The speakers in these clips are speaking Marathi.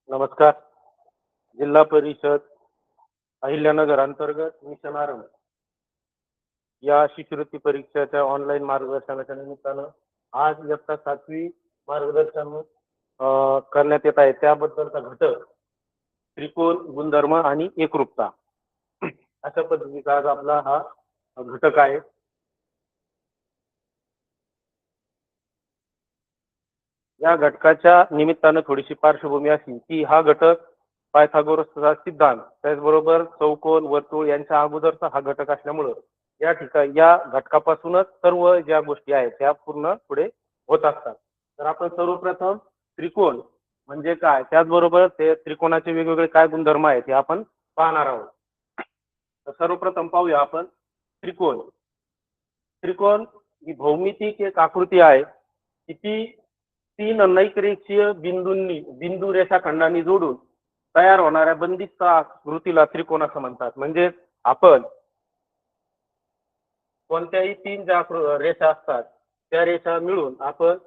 नमस्कार. जिल्हा परिषद अहिल्यानगर अंतर्गत मिशन आरंभ या शिष्यवृत्ती परीक्षेच्या ऑनलाईन मार्गदर्शनाच्या निमित्तानं आज इयत्ता 7वी मार्गदर्शन करण्यात येत आहे. त्याबद्दलचा घटक त्रिकोण, गुणधर्म आणि एकरूपता अशा पद्धतीचा आज आपला हा घटक आहे. या घटकाच्या निमित्तानं थोडीशी पार्श्वभूमी अशी की हा घटक पायथागोरसचा सिद्धांत त्याचबरोबर चौकोन, वर्तुळ यांच्या अगोदरचा हा घटक असल्यामुळं या ठिकाणी या घटकापासूनच सर्व ज्या गोष्टी आहेत त्या पूर्ण पुढे होत असतात. तर आपण सर्वप्रथम त्रिकोण म्हणजे काय, त्याचबरोबर ते त्रिकोणाचे वेगवेगळे काय गुणधर्म आहेत हे आपण पाहणार आहोत. तर सर्वप्रथम पाहूया आपण त्रिकोण. त्रिकोण ही भौमितिक एक आकृती आहे की ती तीन नैकरेषीय बिंदू रेषाखंडांनी जोडून तयार होणाऱ्या बंदिस्त आकृतीला त्रिकोण असं म्हणतात. म्हणजे आपण कोणत्याही तीन ज्या रेषा असतात त्या रेषा मिळून आपण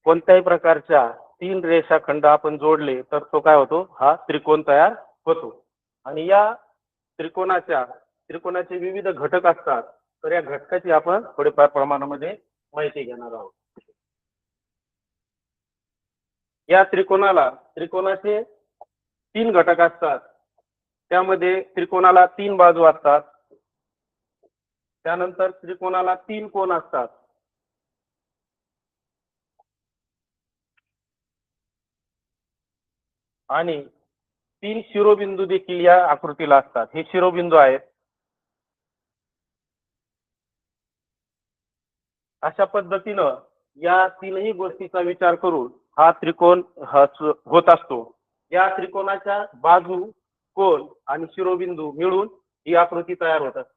कोणत्याही प्रकारच्या तीन रेषाखंड आपण जोडले तर तो काय होतो, हा त्रिकोण तयार होतो. आणि या त्रिकोणाचे विविध घटक असतात. तर या घटकाची आपण थोडेफार प्रमाणामध्ये माहिती घेणार आहोत. या त्रिकोणाचे तीन घटक असतात. त्यामध्ये त्रिकोणाला तीन बाजू असतात. त्यानंतर त्रिकोणाला तीन कोन असतात. आणि तीन शिरोबिंदू देखील या आकृतीला असतात. हे शिरोबिंदू आहेत. अशा पद्धतीनं या तीनही गोष्टीचा विचार करून हा त्रिकोण होत असतो. या त्रिकोणाच्या बाजू, कोन आणि शिरोबिंदू मिळून ही आकृती तयार होत असते.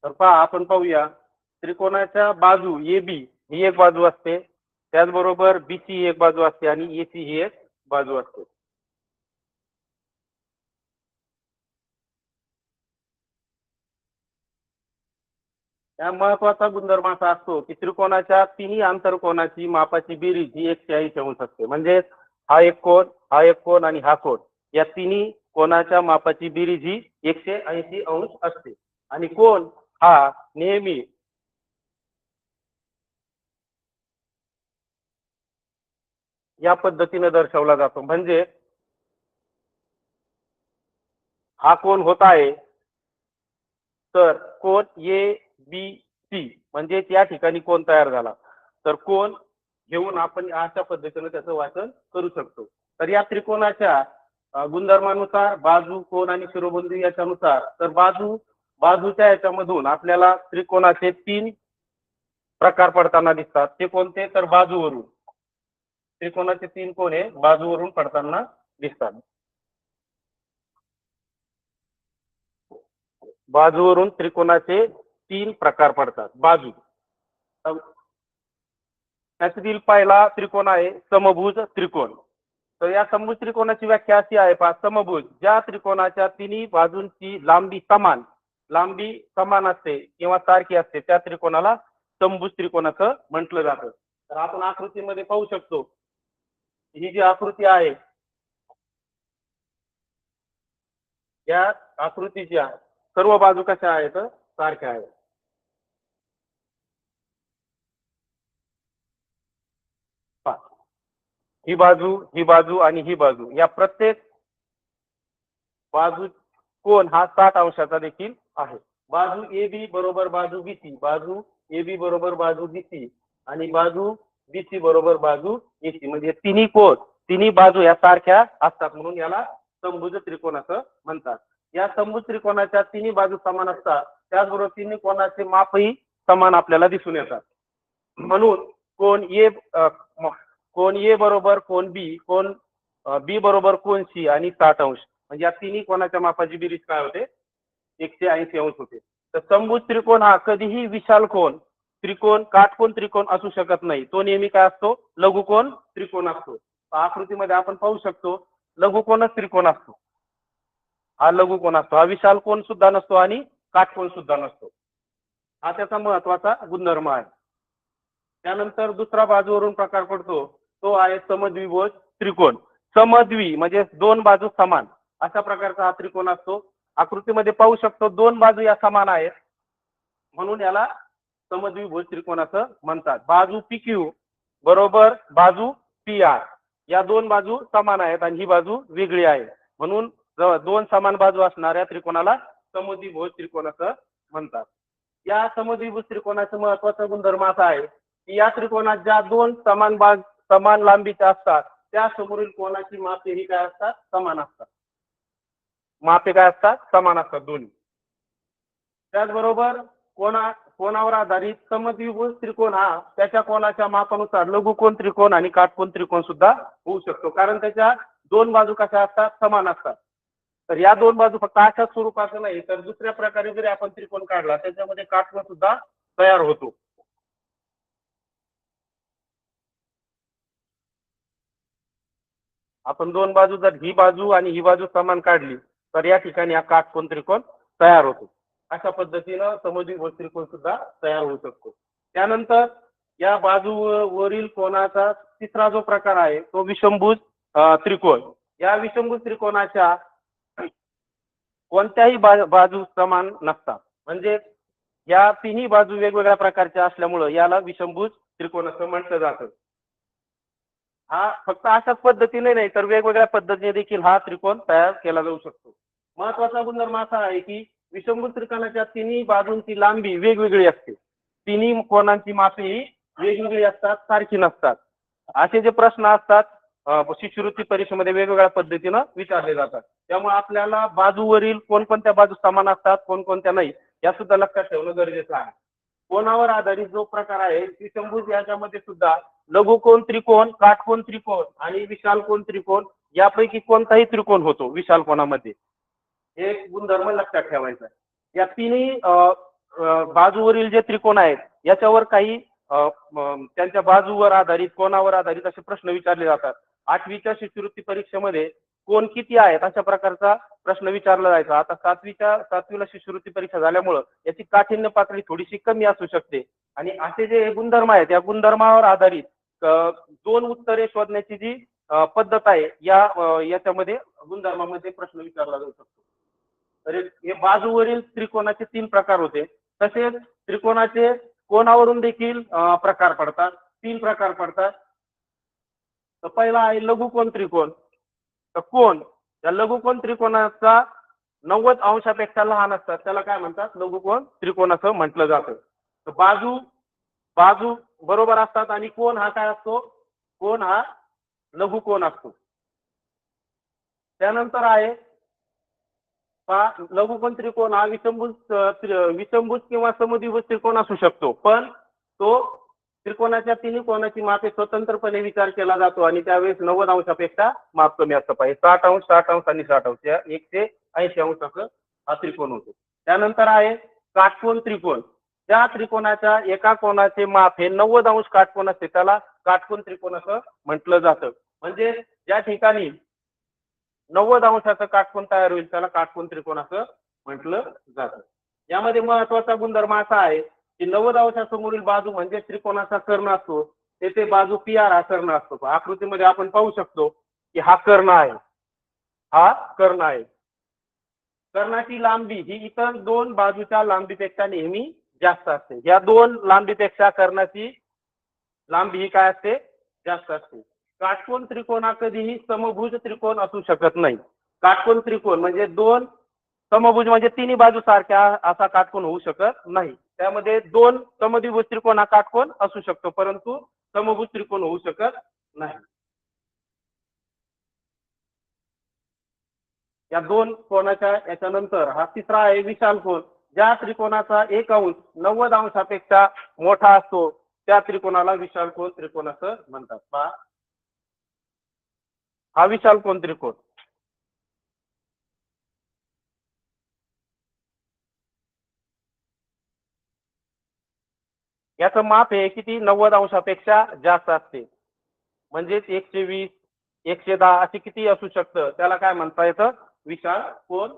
तर पहा, आपण पाहूया त्रिकोणाच्या बाजू ए बी ही एक बाजू असते, त्याचबरोबर बी ची एक बाजू असते आणि ए ची ही एक बाजू असते. या महत्वाचा गुणधर्म असा असतो की त्रिकोणाच्या तिन्ही आंतरकोनाची मापाची बेरीज ही 180 अंश असते. म्हणजे हा एक कोन आणि हा कोन, या तिन्ही कोणाच्या मापाची बेरीज ही 180 अंश असते. आणि कोन हा नेहमी या पद्धतीने दर्शवला जातो. म्हणजे हा कोन होत आहे तर कोन ए बी सी म्हणजे या ठिकाणी कोन तयार झाला. तर कोन घेऊन आपण अशा पद्धतीने त्याचं वाचन करू शकतो. तर या त्रिकोणाच्या गुणधर्मानुसार बाजू, कोन आणि शिरोबिंदू याच्यानुसार तर बाजूच्या याच्यामधून आपल्याला त्रिकोणाचे तीन प्रकार पडताना दिसतात. ते कोणते, तर बाजूवरून त्रिकोणाचे तीन कोन हे बाजूवरून पडताना दिसतात. बाजूवरून त्रिकोणाचे तीन प्रकार पडतात. बाजू, त्यातील पहिला त्रिकोण आहे समभुज त्रिकोण. तर या समभुज त्रिकोणाची व्याख्या अशी आहे, पहा, समभुज ज्या त्रिकोणाच्या तिन्ही बाजूंची लांबी समान असते किंवा सारखी असते त्या त्रिकोणाला समभुज त्रिकोण असं म्हटलं जातं. तर आपण आकृतीमध्ये पाहू शकतो, ही जी आकृती आहे या आकृतीच्या सर्व बाजू कशा आहेत, सारख्या आहेत. ही बाजू आणि ही बाजू, या प्रत्येक बाजू कोन हा 60 अंशाचा देखील आहे. बाजू ए बी बरोबर बाजू बी सी, बाजू ए बी बरोबर बाजू बी सी आणि बाजू बी सी बरोबर बाजू ए सी, म्हणजे तिन्ही बाजू या सारख्या असतात म्हणून याला समभुज त्रिकोण असं म्हणतात. या समभुज त्रिकोणाच्या तिन्ही बाजू समान असतात, त्याचबरोबर तिन्ही कोणाचे मापही समान आपल्याला दिसून येतात. म्हणून कोन ए बरोबर कोन बी बरोबर कोन सी आणि 60 अंश, म्हणजे या तिन्ही कोणाच्या मापाची बेरीज काय होते, 180 अंश होते. तर समभुज त्रिकोण हा कधीही विशाल कोन त्रिकोण काटकोन त्रिकोण असू शकत नाही, तो नेहमी काय असतो, लघुकोन त्रिकोण असतो. आकृतीमध्ये आपण पाहू शकतो लघुकोनच त्रिकोण असतो, हा लघुकोन असतो, हा विशाल कोन सुद्धा नसतो आणि काटकोन सुद्धा नसतो. हा त्याचा महत्वाचा गुणधर्म आहे. त्यानंतर दुसरा बाजूवरून प्रकार पडतो तो आहे समद्विभुज त्रिकोण. समद्वी म्हणजे दोन बाजू समान अशा प्रकारचा हा त्रिकोण असतो. आकृतीमध्ये पाहू शकतो दोन बाजू या समान आहेत म्हणून याला समद्विभुज त्रिकोण असं म्हणतात. बाजू पी क्यू बरोबर बाजू पी आर या दोन बाजू समान आहेत आणि ही बाजू वेगळी आहे म्हणून दोन समान बाजू असणाऱ्या त्रिकोणाला समद्विभुज त्रिकोण असं म्हणतात. या समद्विभुज त्रिकोणाचा महत्वाचा गुणधर्म असा आहे की या त्रिकोणात ज्या दोन समान लांबीच्या असतात त्या समोरील कोणाची मापे ही काय असतात, समान असतात. मापे काय असतात, समान असतात दोन्ही. त्याचबरोबर कोणावर आधारित समद्विभुज त्रिकोण हा त्याच्या कोणाच्या मापानुसार लघुकोन त्रिकोण आणि काटकोन त्रिकोण सुद्धा होऊ शकतो, कारण त्याच्या दोन बाजू कशा असतात, समान असतात. तर या दोन बाजू फक्त अशाच स्वरूपाचं नाही तर दुसऱ्या प्रकारे जरी आपण त्रिकोण काढला त्याच्यामध्ये काटकोन सुद्धा तयार होतो. आपण दोन बाजू जर ही बाजू आणि ही बाजू समान काढली तर या ठिकाणी हा काटकोन त्रिकोण तयार होतो. अशा पद्धतीनं समद्विभुज त्रिकोण सुद्धा तयार होऊ शकतो. त्यानंतर या बाजूवरील कोणाचा तिसरा जो प्रकार आहे तो विषमभुज त्रिकोण. या विषमभुज त्रिकोणाच्या कोणत्याही बाजू समान नसतात, म्हणजे या तिन्ही बाजू वेगवेगळ्या प्रकारच्या असल्यामुळे याला विषमभुज त्रिकोण असं म्हटलं जातं. हा फक्त अशाच पद्धतीने नाही तर वेगवेगळ्या पद्धतीने देखील हा त्रिकोण तयार केला जाऊ शकतो. महत्वाचा गुणधर्म असा आहे की विषमभुज त्रिकोणाच्या तिन्ही बाजूंची लांबी वेगवेगळी असते. तिन्ही कोणांची मापे ही वेगवेगळी असतात, सारखी नसतात. असे जे प्रश्न असतात शिष्यवृत्ती परीक्षेमध्ये वेगवेगळ्या पद्धतीनं विचारले जातात. त्यामुळे आपल्याला बाजूवरील कोणकोणत्या बाजू समान असतात कोणकोणत्या नाही या सुद्धा लक्षात ठेवणं गरजेचं आहे. कोणावर आधारित जो प्रकार आहे विषमभुज याच्यामध्ये सुद्धा लघुकोन त्रिकोण, काटकोन त्रिकोण आणि विशाल कोन त्रिकोण यापैकी कोणताही त्रिकोण होतो विशाल कोणामध्ये. हे एक गुणधर्म लक्षात ठेवायचा आहे. या तिन्ही बाजूवरील जे त्रिकोण आहेत याच्यावर काही त्यांच्या बाजूवर आधारित कोणावर आधारित असे प्रश्न विचारले जातात. 8वीच्या शिष्यवृत्ती परीक्षेमध्ये कोण किती आहेत अशा प्रकारचा प्रश्न विचारला जायचा. आता 7वीला शिष्यवृत्ती परीक्षा झाल्यामुळं याची काठिण्य पातळी थोडीशी कमी असू शकते आणि असे जे गुणधर्म आहेत या गुणधर्मावर आधारित दोन उत्तरे शोधण्याची जी पद्धत आहे याच्यामध्ये गुणधर्मामध्ये प्रश्न विचारला जाऊ शकतो. तर हे बाजूवरील त्रिकोणाचे 3 प्रकार होते. तसेच त्रिकोणाचे कोणावरून देखील प्रकार पडतात, 3 प्रकार पडतात. तर पहिला आहे लघुकोन त्रिकोण. तर कोण या लघुकोन त्रिकोणाचा 90 अंशापेक्षा लहान असतात त्याला काय म्हणतात, लघुकोन त्रिकोण असं म्हटलं जातं. तर बाजू बाजू बरोबर असतात आणि कोण हा काय असतो, कोण हा लघुकोन असतो. त्यानंतर आहे लघुकोन त्रिकोण हा विषमभुज किंवा समद्विभुज त्रिकोण असू शकतो, पण तो त्रिकोणाच्या तिन्ही कोणाची मापे स्वतंत्रपणे विचार केला जातो आणि त्यावेळेस 90 अंशापेक्षा माप कमी असतं पाहिजे. 60 अंश 60 अंश आणि 60 अंश या 180 अंशाचं हा त्रिकोण होतो. त्यानंतर आहे काटकोन त्रिकोण. त्या त्रिकोणाच्या एका कोणाचे माप हे 90 अंश काटकोन असते त्याला काटकोन त्रिकोण असं म्हटलं जातं. म्हणजे ज्या ठिकाणी 90 अंशाचं काटकोन तयार होईल त्याला काटकोन त्रिकोण असं म्हटलं जातं. यामध्ये महत्वाचा गुणधर्म असा आहे की 90 अंशासमोरील बाजू म्हणजे त्रिकोणाचा कर्ण असतो, तेथे बाजू पी आर हा कर्ण असतो. आकृतीमध्ये आपण पाहू शकतो की हा कर्ण आहे, हा कर्ण आहे. कर्णाची लांबी ही इतर दोन बाजूच्या लांबीपेक्षा नेहमी जास्त असते. या दोन लांबीपेक्षा कर्णाची लांबी ही काय असते, जास्त असते. काटकोन त्रिकोण हा कधीही समभुज त्रिकोण असू शकत नाही. काटकोन त्रिकोण म्हणजे दोन समभुज म्हणजे तिन्ही बाजू सारख्या असा काटकोन होऊ शकत नाही. त्यामध्ये दोन समद्विभुज त्रिकोण हा काटकोन असू शकतो परंतु समभुज त्रिकोण होऊ शकत नाही. या दोन कोणाच्या याच्यानंतर हा तिसरा आहे विशाल कोन. ज्या त्रिकोणाचा एक अंश 90 अंशापेक्षा मोठा असतो त्या त्रिकोणाला विशाल कोन त्रिकोण असं म्हणतात. पहा हा विशाल कोन त्रिकोण. याचं माप हे किती 90 अंशापेक्षा जास्त असते. म्हणजेच 120 110 असे किती असू शकतं, त्याला काय म्हणता येतं, विशाल कोन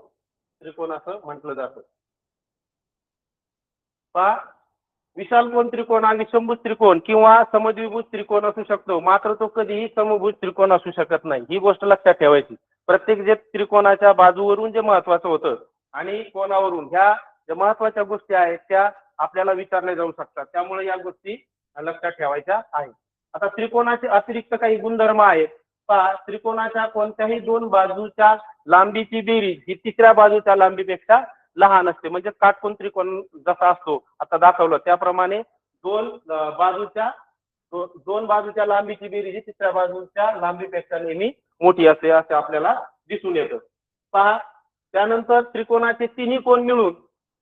त्रिकोण असं म्हटलं जातं. पहा, विशाल कोन त्रिकोण आणि समभुज त्रिकोण किंवा समद्विभुज त्रिकोण असू शकतो, मात्र तो कधीही समभुज त्रिकोण असू शकत नाही. ही गोष्ट लक्षात ठेवायची. प्रत्येक जे त्रिकोणाच्या बाजूवरून जे महत्वाचं होतं आणि कोणावरून ह्या ज्या महत्वाच्या गोष्टी आहेत त्या आपल्याला विचारल्या जाऊ शकतात. त्यामुळे या गोष्टी लक्षात ठेवायच्या आहेत. आता त्रिकोणाचे अतिरिक्त काही गुणधर्म आहेत. पहा, त्रिकोणाच्या कोणत्याही दोन बाजूच्या लांबीची बेरीज ही तिसऱ्या बाजूच्या लांबीपेक्षा लहान असते. म्हणजे काटकोन त्रिकोण जसा असतो आता दाखवलं त्याप्रमाणे बाजूच्या दोन बाजूच्या लांबीची बेरीज ही तिसऱ्या बाजूच्या लांबीपेक्षा नेहमी मोठी असते असे आपल्याला दिसून येतं. पहा, त्यानंतर त्रिकोणाचे तिन्ही कोन मिळून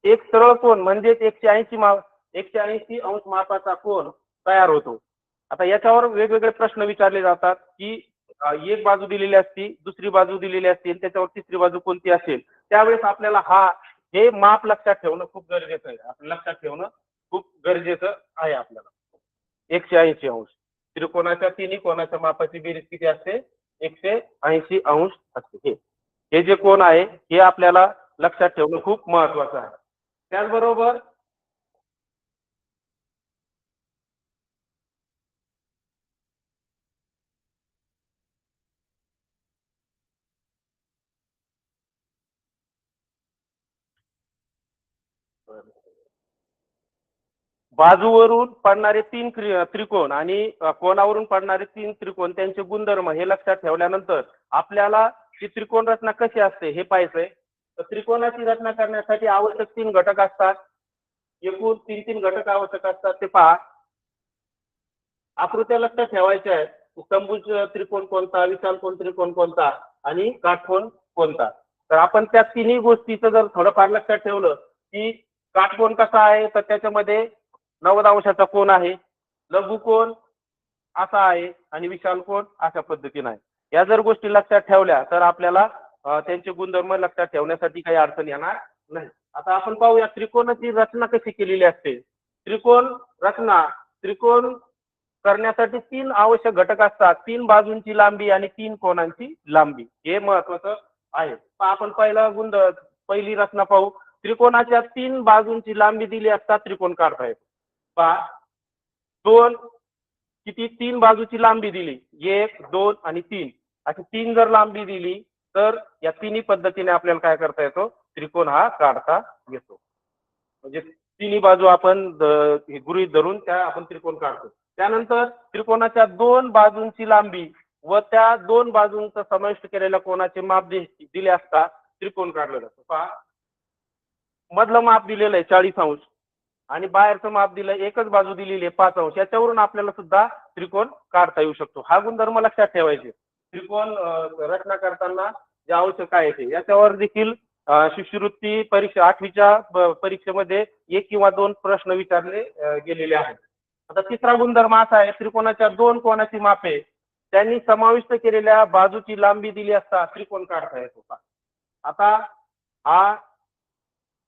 एक सरळ कोन म्हणजेच 180 अंश मापाचा कोन तयार होतो. आता याच्यावर वेगवेगळे प्रश्न विचारले जातात की एक बाजू दिलेली असती, दुसरी बाजू दिलेली असते, त्याच्यावर तिसरी बाजू कोणती असेल. त्यावेळेस आपल्याला हे माप लक्षात ठेवणं खूप गरजेचं आहे. आपण लक्षात ठेवणं खूप गरजेचं आहे आपल्याला. 180 अंश त्रिकोणाच्या तिन्ही कोणाच्या मापाची बेरीज किती असते, 180 अंश असते. हे जे कोन आहे हे आपल्याला लक्षात ठेवणं खूप महत्वाचं आहे. त्याचबरोबर बाजूवरून पडणारे तीन त्रिकोण आणि कोणावरून पडणारे तीन त्रिकोण त्यांचे गुणधर्म हे लक्षात ठेवल्यानंतर आपल्याला ती त्रिकोण रचना कशी असते हे पाहायचंय. तर त्रिकोणाची रचना करण्यासाठी आवश्यक 3 घटक असतात. एकूण 3 घटक आवश्यक असतात. ते पहा, आकृत्या लक्षात ठेवायच्या आहेत. समभुज त्रिकोण कोणता, विशाल कोन त्रिकोण कोणता आणि काटकोन कोणता. तर आपण त्या तिन्ही गोष्टीचं जर थोडंफार लक्षात ठेवलं की काटकोन कसा आहे, तर त्याच्यामध्ये 90 अंशाचा कोन आहे, लघुकोन असा आहे आणि विशाल कोन अशा पद्धतीने आहे. या जर गोष्टी लक्षात ठेवल्या तर आपल्याला त्यांचे गुणधर्म लक्षात ठेवण्यासाठी काही अडचण येणार नाही. आता आपण पाहूया त्रिकोणाची रचना कशी केलेली असते. त्रिकोण करण्यासाठी 3 आवश्यक घटक असतात. 3 बाजूंची लांबी आणि 3 कोनांची लांबी हे महत्वाचं आहे. आपण पहिली रचना पाहू. त्रिकोणाच्या 3 बाजूंची लांबी दिली असता त्रिकोण काढता येतो. पहा, तीन बाजूची लांबी दिली, 1 2 आणि 3 अशी 3 जर लांबी दिली तर या तिन्ही पद्धतीने आपल्याला काय करता येतो, त्रिकोण हा काढता येतो. म्हणजे तिन्ही बाजू आपण गृहीत धरून त्या आपण त्रिकोण काढतो. त्यानंतर त्रिकोणाच्या 2 बाजूंची लांबी व त्या 2 बाजूंचा समाविष्ट केलेल्या कोनाचे माप दिले असता त्रिकोण काढलं जातं. पहा, मधलं माप दिलेलं आहे 40 अंश आणि बाहेरचं माप दिलं, एकच बाजू दिलेली आहे 5 अंश. याच्यावरून आपल्याला सुद्धा त्रिकोण काढता येऊ शकतो. हा गुणधर्म लक्षात ठेवायचे. त्रिकोण रचना करताना जे आवश्यक आहे ते याच्यावर देखील शिष्यवृत्ती परीक्षा 8वीच्या परीक्षेमध्ये 1 किंवा 2 प्रश्न विचारले गेलेले आहेत. आता तिसरा गुणधर्म असा आहे, त्रिकोणाच्या 2 कोनाची मापे त्यांनी समाविष्ट केलेल्या बाजूची लांबी दिली असता त्रिकोण काढता येतो. आता हा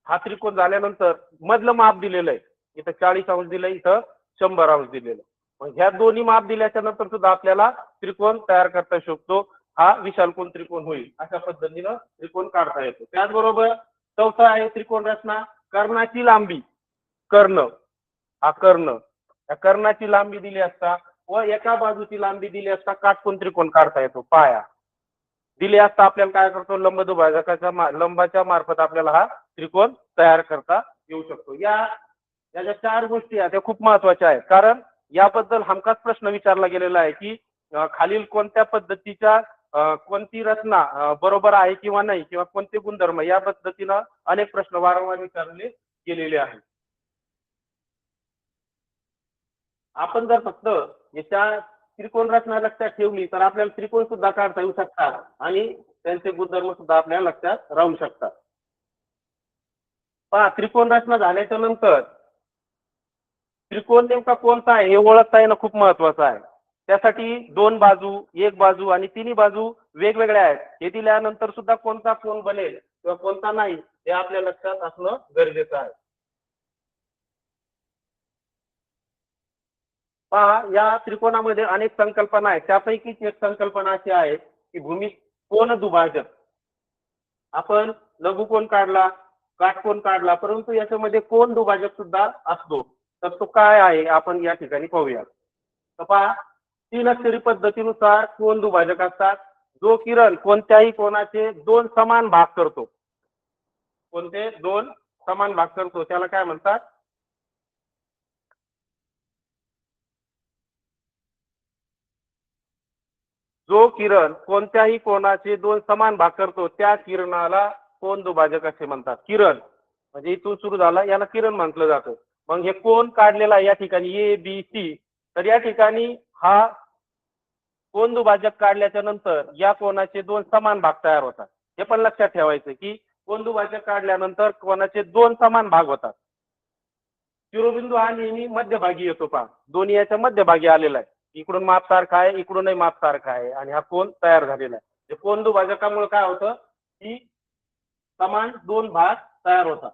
हा त्रिकोण झाल्यानंतर मधलं माप दिलेलं आहे, इथं 40 अंश दिलंय, इथं 100 अंश दिलेलं. मग ह्या दोन्ही माप दिल्याच्या नंतर सुद्धा आपल्याला त्रिकोण तयार करता शकतो. हा विशाल कोन त्रिकोण होईल. अशा पद्धतीनं त्रिकोण काढता येतो. त्याचबरोबर चौथा आहे त्रिकोण रचना, कर्णाची लांबी. कर्ण हा कर्ण, या कर्णाची लांबी दिली असता व एका बाजूची लांबी दिली असता काटकोन त्रिकोण काढता येतो. पाया दिले असता आपल्याला काय करतो, लंबाच्या मार्फत आपल्याला हा त्रिकोण तयार करता येऊ शकतो. या ज्या 4 गोष्टी आहेत त्या खूप महत्वाच्या आहेत. कारण याबद्दल हमखास प्रश्न विचारला गेलेला आहे की खालील कोणत्या पद्धतीच्या कोणती रचना बरोबर आहे किंवा नाही, किंवा कोणते गुणधर्म, या पद्धतीनं अनेक प्रश्न वारंवार विचारले गेलेले आहेत. आपण जर फक्त याच्या त्रिकोण रचना लक्षात ठेवली तर आपल्याला त्रिकोण सुद्धा काढता येऊ शकतात आणि त्यांचे गुणधर्म सुद्धा आपल्याला लक्षात राहू शकतात. पहा, त्रिकोण रचना झाल्याच्या नंतर त्रिकोण नेमका कोणता आहे हे ओळखता येणं खूप महत्वाचं आहे. त्यासाठी 2 बाजू, 1 बाजू आणि तिन्ही बाजू वेगवेगळ्या आहेत हे दिल्यानंतर सुद्धा कोणता कोण बनेल किंवा कोणता नाही हे आपल्या लक्षात असणं गरजेचं आहे. पहा या त्रिकोणामध्ये अनेक संकल्पना आहेत. त्यापैकीच एक संकल्पना अशी आहे की भूमी कोन दुभाजक. आपण लघुकोन काढला, काटकोन काढला, परंतु याच्यामध्ये कोन दुभाजक सुद्धा असतो. तर तो काय आहे आपण या ठिकाणी पाहूया. तर पहा, तीन अक्षरी पद्धतीनुसार कोन दुभाजक असतात. जो किरण कोणत्याही कोनाचे दोन समान भाग करतो. कोणते दोन समान भाग करतो त्याला काय म्हणतात? जो किरण कोणत्याही कोनाचे दोन समान भाग करतो त्या किरणाला कोन दुभाजक असे म्हणतात. किरण म्हणजे इथून सुरू झाला याला किरण म्हटलं जातं. मग हे कोन काढलेला या ठिकाणी ए बी सी. तर या ठिकाणी हा कोन दुभाजक काढल्याच्या नंतर या कोनाचे दोन समान भाग तयार होतात. हे पण लक्षात ठेवायचं की कोन दुभाजक काढल्यानंतर कोनाचे दोन समान भाग होतात. शिरोबिंदू हा नेहमी मध्यभागी येतो. पहा, दोन्ही याच्या मध्यभागी आलेला आहे. इकडून माप सारखा आहे, इकडूनही माप सारखा आहे आणि हा कोन तयार झालेला आहे. कोन दुभाजकामुळे काय होतं की समान दोन भाग तयार होतात.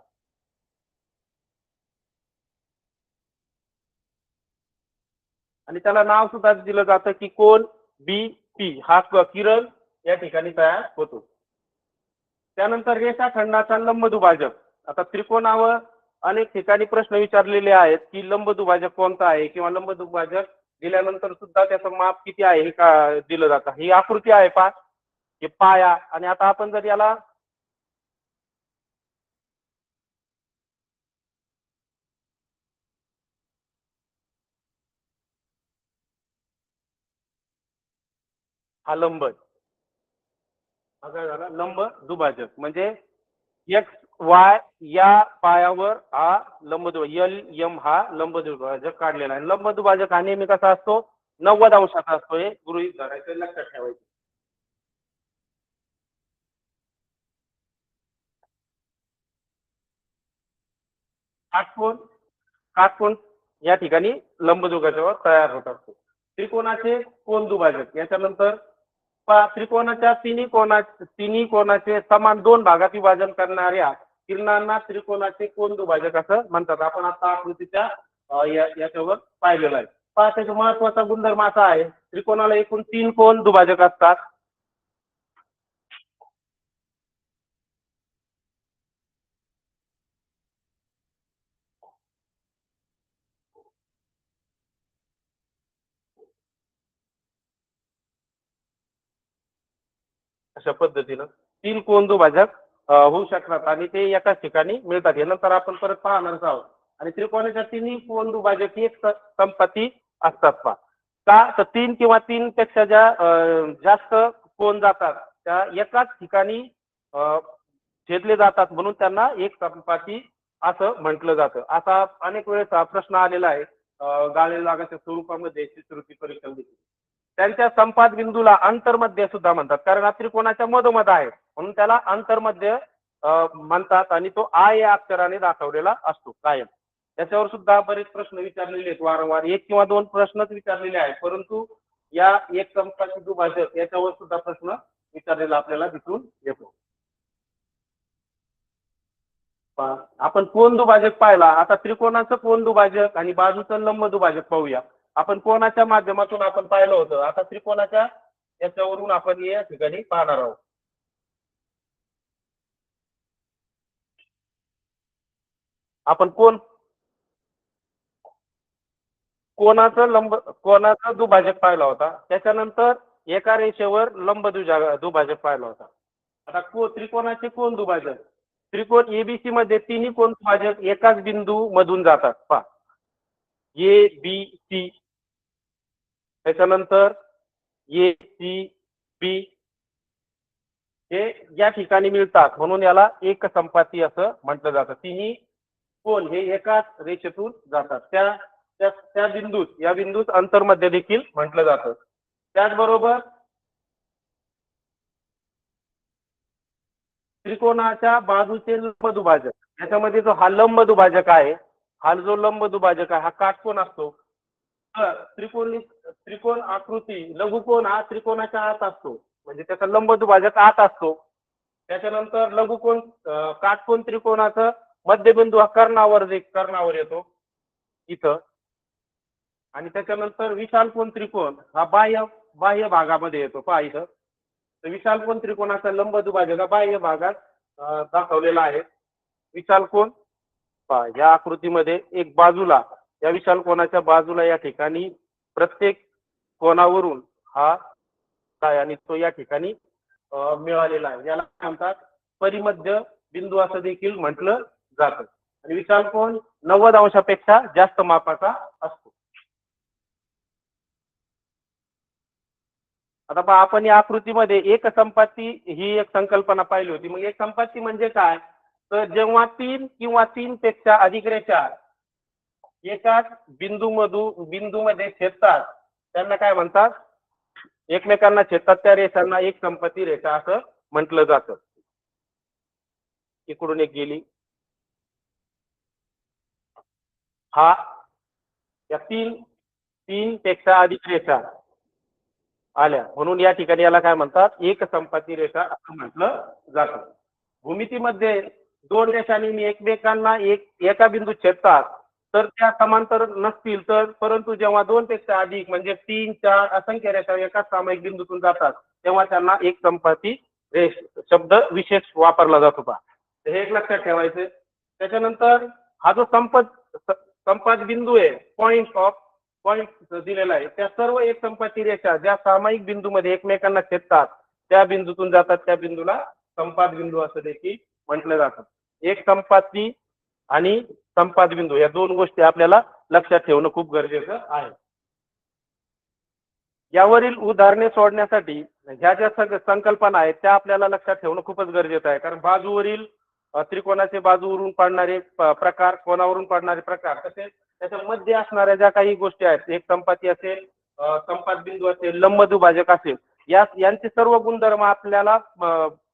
आणि त्याला नाव सुद्धा दिलं जातं की कोन बी पी. हा किरण या ठिकाणी तयार होतो. त्यानंतर रेषाखंडाचा लंब दुभाजक. आता त्रिकोणावर अनेक ठिकाणी प्रश्न विचारलेले आहेत की लंब दुभाजक कोणता आहे किंवा लंब दुभाजक दिल्यानंतर सुद्धा त्याचं माप किती आहे हे का दिलं जातं. ही आकृती आहे पहा, हे पाया. आणि आता आपण जर याला हा लंब, हा काय झाला लंब दुभाजक. म्हणजे एक्स वाय या पायावर हा लंब एल एम हा लंब दुभाजक काढलेला आहे. लंब दुभाजक हा नेहमी कसा असतो? 90 अंशाचा असतो. हे गृहीत धरायचं, लक्षात ठेवायचं. काटकोन, काटकोन या ठिकाणी लंब दुभाजकावर तयार होत असतो. त्रिकोणाचे कोन दुभाजक. याच्यानंतर त्रिकोणाच्या तिन्ही कोणाचे समान दोन भागात विभाजन करणाऱ्या किरणांना त्रिकोणाचे कोन दुभाजक असं म्हणतात. आपण आता आकृतीच्या याच्यावर पाहिलेलं आहे. पहा, त्याचा महत्वाचा गुणधर्म असा आहे, त्रिकोणाला एकूण तीन कोन दुभाजक असतात. अशा पद्धतीनं तीन कोन दुभाजक होऊ शकतात आणि ते एकाच ठिकाणी मिळतात. हे नंतर आपण परत पाहणारच आहोत. आणि त्रिकोणाच्या तिन्ही कोन दुभाजक एक संपत्ती असतात. पहा, का तर तीन किंवा तीन पेक्षा जास्त कोन जातात त्या एकाच ठिकाणी छेदले जातात, म्हणून त्यांना एक संपाती असं म्हटलं जातं. असा अनेक वेळेस हा प्रश्न आलेला आहे गाळलेल्या भागाच्या स्वरूपामध्ये चित्रकृती परीक्षेमध्ये. त्यांच्या संपात बिंदूला अंतर्मध्य सुद्धा म्हणतात, कारण हा त्रिकोणाच्या मधोमध आहे म्हणून त्याला अंतर्मध्य म्हणतात. आणि तो आ या अक्षराने दाखवलेला असतो कायम. त्याच्यावर सुद्धा बरेच प्रश्न विचारलेले आहेत वारंवार. एक किंवा दोन प्रश्नच विचारलेले आहेत, परंतु या एक संपाती दुभाजक याच्यावर सुद्धा प्रश्न विचारलेला आपल्याला दिसून येतो. आपण कोन दुभाजक पाहिला. आता त्रिकोणाचं कोन दुभाजक आणि बाजूचं लंब दुभाजक पाहूया. आपण कोणाच्या माध्यमातून आपण पाहिलं होतं. आता त्रिकोणाच्या याच्यावरून आपण या ठिकाणी पाहणार आहोत. आपण कोणाचा दुभाजक पाहिला होता. त्याच्यानंतर एका रेषेवर लंब दुभाजक पाहिला होता. आता त्रिकोणाचे कोन दुभाजक. त्रिकोण एबीसी मध्ये तिन्ही कोन दुभाजक एकाच बिंदू मधून जातात. पहा, ए बी सी. त्याच्यानंतर ए सी बी हे या ठिकाणी मिळतात, म्हणून याला एक संपाती असं म्हटलं जातं. तिन्ही कोन हे एकाच रेषेतून जातात. त्या त्या त्या बिंदूत या बिंदूत अंतर्मध्य देखील म्हटलं जातं. त्याचबरोबर त्रिकोणाच्या बाजूचे लंब दुभाजक याच्यामध्ये जो हा लंब दुभाजक आहे, हा जो लंब दुभाजक आहे हा काटकोन असतो. तर त्रिकोण आकृती लघुकोन हा त्रिकोणाच्या आत असतो, म्हणजे त्याचा लंब दुभाजक आत असतो. त्याच्यानंतर लघुकोन काटकोन त्रिकोणाचं मध्यबिंदू हा कर्णावर येतो इथं. आणि त्याच्यानंतर विशालकोन त्रिकोण हा बाह्य बाह्य भागामध्ये येतो. पहा इथं, तर विशालकोन त्रिकोणाचा लंब दुभाजक हा बाह्य भागात दाखवलेला आहे. विशालकोन पहा या आकृतीमध्ये एक बाजूला, या विशालकोनाच्या बाजूला या ठिकाणी प्रत्येक कोणावरून हा काय आणि तो या ठिकाणी मिळालेला आहे. याला काय म्हणतात, परिमध्य बिंदू असं देखील म्हटलं जातं. आणि विशालकोन 90 अंशापेक्षा जास्त मापाचा असतो. आता पहा, आपण या आकृतीमध्ये एकसंपाती ही एक संकल्पना पाहिली होती. मग एकसंपाती म्हणजे काय, तर जेव्हा तीन किंवा तीन पेक्षा अधिक रेषा एकाच बिंदूमध्ये छेदतात त्यांना काय म्हणतात, एकमेकांना छेदतात त्या रेषांना एक संपत्ती रेषा असं म्हटलं जातं. इकडून एक गेली, हा या तीन तीन पेक्षा अधिक रेषा आल्या म्हणून या ठिकाणी याला काय म्हणतात, एक संपत्ती रेषा असं म्हटलं जातं. भूमितीमध्ये दोन रेषांनी एकमेकांना एका बिंदूत छेदतात तर त्या समांतर नसतील तर, परंतु जेव्हा दोन पेक्षा अधिक म्हणजे 3-4 असंख्य रेषा एकाच सामायिक बिंदूतून जातात तेव्हा त्यांना एक संपाती रेष शब्द विशेष वापरला जातो. पहा, हे एक लक्षात ठेवायचं. त्याच्यानंतर हा जो संपात बिंदू आहे, पॉइंट दिलेला आहे, त्या सर्व एक संपाती रेषा ज्या सामायिक बिंदूमध्ये एकमेकांना छेदतात त्या बिंदूतून जातात त्या बिंदूला संपात बिंदू असं देखील म्हटलं जातं. एक संपाती आणि संपात बिंदू या दोन गोष्टी आपल्याला लक्षात ठेवणं खूप गरजेचं आहे. यावरील उदाहरणे सोडण्यासाठी ह्या ज्या संकल्पना आहेत त्या आपल्याला लक्षात ठेवणं खूपच गरजेचं आहे. कारण बाजूवरील त्रिकोणाचे बाजूवरून पडणारे प्रकार, कोणावरून पडणारे प्रकार, तसेच त्याच्या मध्ये असणाऱ्या ज्या काही गोष्टी आहेत, एक संपाती असेल, संपात बिंदू असेल, लंब दुभाजक असेल, यांचे सर्व गुणधर्म आपल्याला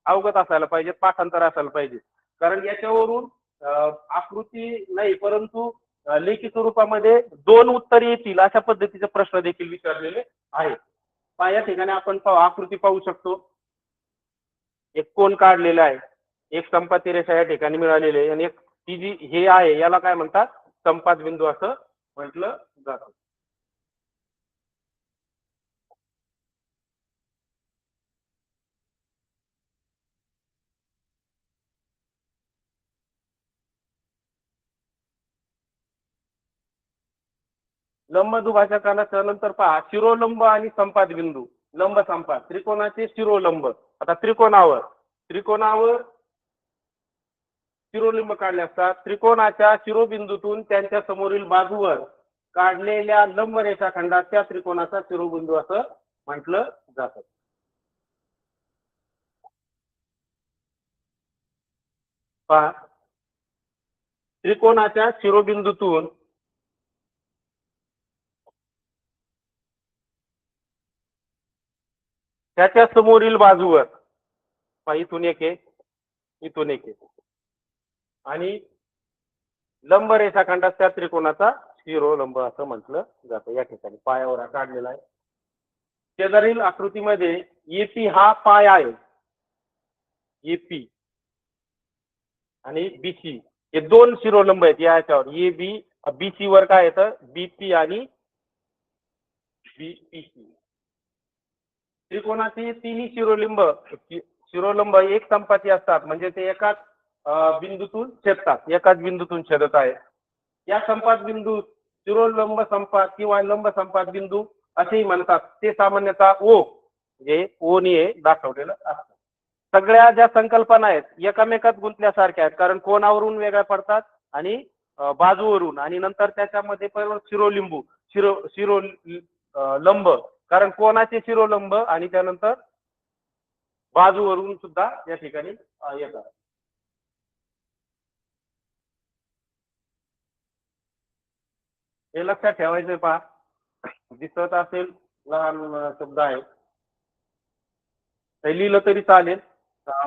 अवगत असायला पाहिजे, पाठांतर असायला पाहिजे. कारण याच्यावरून आकृती नाही परंतु लेखी स्वरूपामध्ये दोन उत्तर येतील अशा पद्धतीचे प्रश्न देखील विचारलेले आहेत. या ठिकाणी आपण आकृती पाहू शकतो. एक कोन काढलेला आहे, एक संपाती रेषा या ठिकाणी मिळालेली आहे आणि एक ती जी हे आहे याला काय म्हणतात, संपात बिंदू असं म्हटलं जातं. लंब दुभाजकाच्या नंतर पहा, शिरोलंब आणि संपात बिंदू, लंब संपात, त्रिकोणाचे शिरोलंब. आता त्रिकोणावर शिरोलिंब काढले असतात. त्रिकोणाच्या शिरोबिंदूतून त्यांच्या समोरील बाजूवर काढलेल्या लंब रेषाखंडात त्या त्रिकोणाचा शिरोबिंदू असं म्हटलं जातं. पहा, त्रिकोणाच्या शिरोबिंदूतून त्याच्या समोरील बाजूवर, इथून एक आहे, इथून एक आहे, आणि लंब रेषाखंडात त्या त्रिकोणाचा शिरोलंब असं म्हटलं जातं. या ठिकाणी पायावर काढलेला आहे. शेजारील आकृतीमध्ये एपी हा पाय आहे, एपी आणि बीसी हे दोन शिरोलंब आहेत. याच्यावर ए बी, बीसी वर काय येतं, बीपी आणि बीपीसी. त्रिकोणाचे तिन्ही शिरोलंब एक संपाती असतात, म्हणजे ते एकाच बिंदूतून छेदतात, एकाच बिंदूतून छेदत आहे. या संपात बिंदू शिरोलंब संपात किंवा लंब संपात बिंदू असेही म्हणतात. ते सामान्यतः ओ म्हणजे ओने दाखवलेलं असतं. सगळ्या ज्या संकल्पना आहेत एकमेकात गुंतल्यासारख्या आहेत, कारण कोणावरून वेगळ्या पडतात आणि बाजूवरून, आणि नंतर त्याच्यामध्ये परत शिरो लंब, कारण कोणाचे शिरोलंब आणि त्यानंतर बाजूवरून सुद्धा या ठिकाणी येतात. हे लक्षात ठेवायचं. पहा, दिसत असेल लहान शब्द आहे, ते लिहिलं तरी चालेल,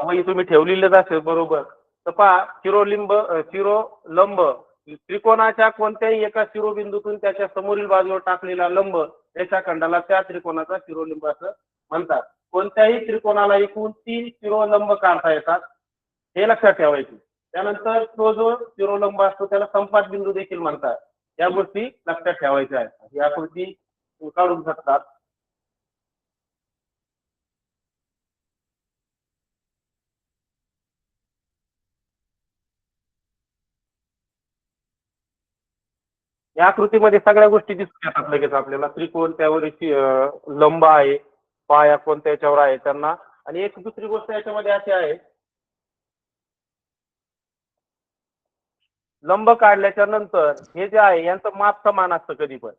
वही तुम्ही ठेवलेलंच असेल बरोबर. तर पहा, शिरोलंब त्रिकोणाच्या कोणत्याही एका शिरोबिंदूतून त्याच्या समोरील बाजूवर टाकलेला लंब रेषाखंडाला त्या त्रिकोणाचा शिरोलिंब असं म्हणतात. कोणत्याही त्रिकोणाला एकूण 3 शिरोलंब काढता येतात, हे लक्षात ठेवायचे. त्यानंतर तो जो शिरोलंब असतो त्याला संपात बिंदू देखील म्हणतात. या गोष्टी लक्षात ठेवायच्या आहेत. ही आकृती काढून शकतात. या आकृतीमध्ये सगळ्या गोष्टी दिसून येतात लगेच आपल्याला. त्रिकोण, त्यावर लंब आहे, पाया कोणत्या याच्यावर आहे त्यांना. आणि एक दुसरी गोष्ट याच्यामध्ये अशी आहे, लंब काढल्याच्या नंतर हे जे आहे यांचं माप समान असतं कधी पण.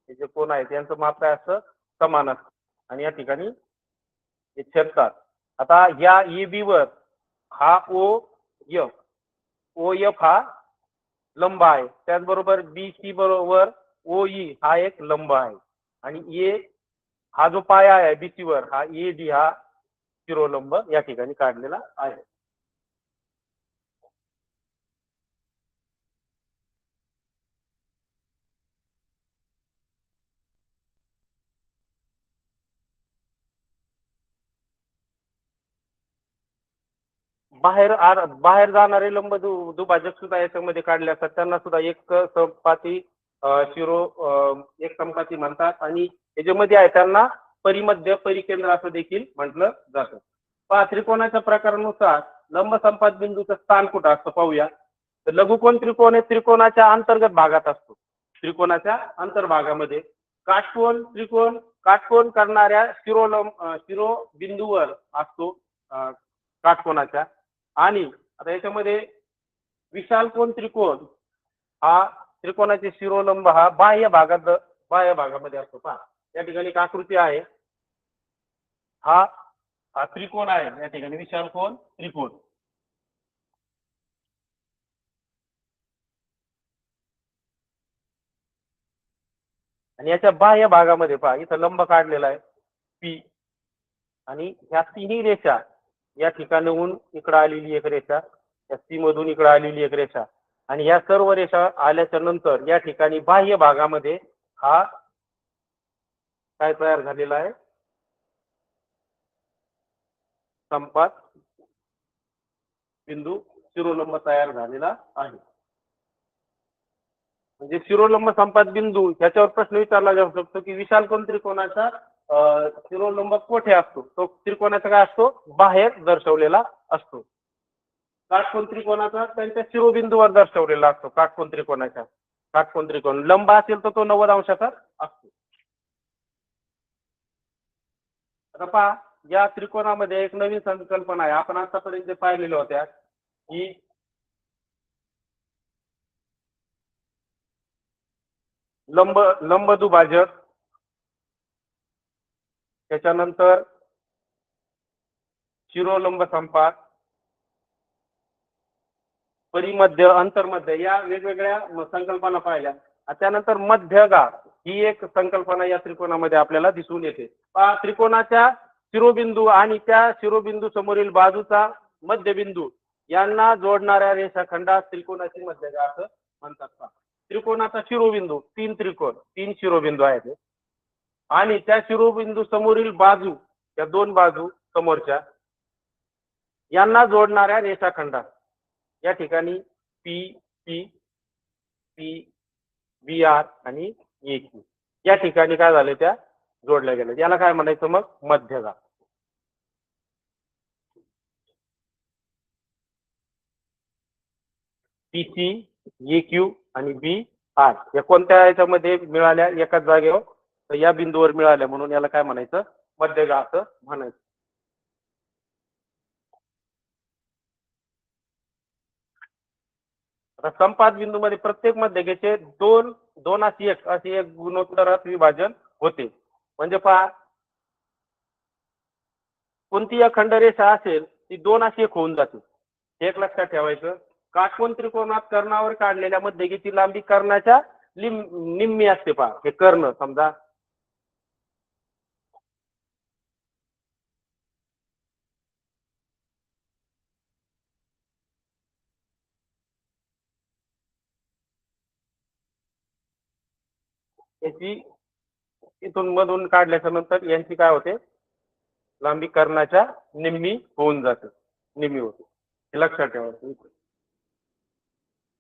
हे जे कोण आहेत यांचं माप काय असतं, समान असतं. आणि या ठिकाणी हे छेदतात. आता या EB वर हा OF, OF हा लंब आहे. त्याचबरोबर BC बरोबर OE हा एक लंब आहे. आणि ए हा जो पाया आहे BC वर, हा AD हा शिरोलंब या ठिकाणी काढलेला आहे. बाहेर जाणारे लंब दुभाजक सुद्धा याच्यामध्ये काढले असतात. त्यांना सुद्धा एक संपाती शिरो एक संपाती म्हणतात. आणि याच्यामध्ये आहे त्यांना परिमध्य परिकेंद्र असं देखील म्हटलं जातं. पहा, त्रिकोणाच्या प्रकारानुसार लंब संपात बिंदूचं स्थान कुठं असतं पाहूया. तर लघुकोण त्रिकोण हे त्रिकोणाच्या अंतर्गत भागात असतो. त्रिकोणाच्या अंतर्भागामध्ये काटकोन त्रिकोण काटकोन करणाऱ्या शिरोबिंदूवर असतो काटकोनाच्या. आणि आता याच्यामध्ये विशालकोन त्रिकोण हा त्रिकोणाचे शिरोलंब हा बाह्य भागामध्ये असतो. पहा, या ठिकाणी एक आकृती आहे. हा हा त्रिकोण आहे या ठिकाणी, विशालकोन त्रिकोण. आणि याच्या बाह्य भागामध्ये पहा, इथं लंब काढलेला आहे P. आणि ह्या तिन्ही रेषा या ठिकाणाहून इकडे आलेली एक रेषा, या सी मधून इकडे आलेली एक रेषा, आणि या सर्व रेषा आल्याच्या नंतर या ठिकाणी बाह्य भागामध्ये हा काय तयार झालेला आहे, संपात बिंदू शिरोलंब तयार झालेला आहे. म्हणजे शिरोलंब संपात बिंदू ह्याच्यावर प्रश्न विचारला जाऊ शकतो की विशालकोन त्रिकोणाचा शिरोलंब कोठे असतो. तो त्रिकोणाचा काय असतो, बाहेर दर्शवलेला असतो. काटकोन त्रिकोणाचा त्यांच्या शिरोबिंदूवर दर्शवलेला असतो. काटकोन त्रिकोण लंब असेल तर तो 90 अंशाचा असतो. आता पहा, या त्रिकोणामध्ये एक नवीन संकल्पना आहे. आपण आतापर्यंत जे पाहिलेल्या होत्या की लंब दुभाजक, त्याच्यानंतर शिरोलंब संपात, परिमध्य, अंतर्मध्य या वेगवेगळ्या संकल्पना पाहिल्या. त्यानंतर मध्यगा ही एक संकल्पना या त्रिकोणामध्ये आपल्याला दिसून येते. त्रिकोणाच्या शिरोबिंदू आणि त्या शिरोबिंदू समोरील बाजूचा मध्यबिंदू यांना जोडणाऱ्या रेषाखंडास त्रिकोणाची मध्यगा असं म्हणतात. त्रिकोणाचा शिरोबिंदू, तीन शिरोबिंदू आहेत, आणि त्या शिरोबिंदू समोरील बाजू, त्या दोन बाजू समोरच्या यांना जोडणाऱ्या रेषाखंडास या ठिकाणी पी पी पी बी आर आणि EQ या ठिकाणी काय झाले, त्या जोडल्या गेल्या. याला काय म्हणायचं मग, मध्यगा. PC, EQ आणि BR या कोणत्या याच्यामध्ये मिळाल्या, एकाच जागेवर, तर या बिंदूवर मिळाल्या, म्हणून याला काय म्हणायचं, मध्यगा असं म्हणायचं. आता संपात बिंदूमध्ये प्रत्येक मध्यगेचे दोन अशी एक गुणोत्तरात विभाजन होते. म्हणजे पहा, कोणती अखंड रेषा असेल ती 2 अशी एक होऊन जाते. एक लक्षात ठेवायचं. काटकोन त्रिकोणात कर्णावर काढलेल्या मध्यगेची लांबी कर्णाच्या निम्मी असते. पहा, हे कर्ण समजा याची इथून मधून काढल्याच्या नंतर यांची काय होते, लांबी कर्णाच्या निम्मी होऊन जाते, निम्मी होते. हे लक्षात ठेवायचं.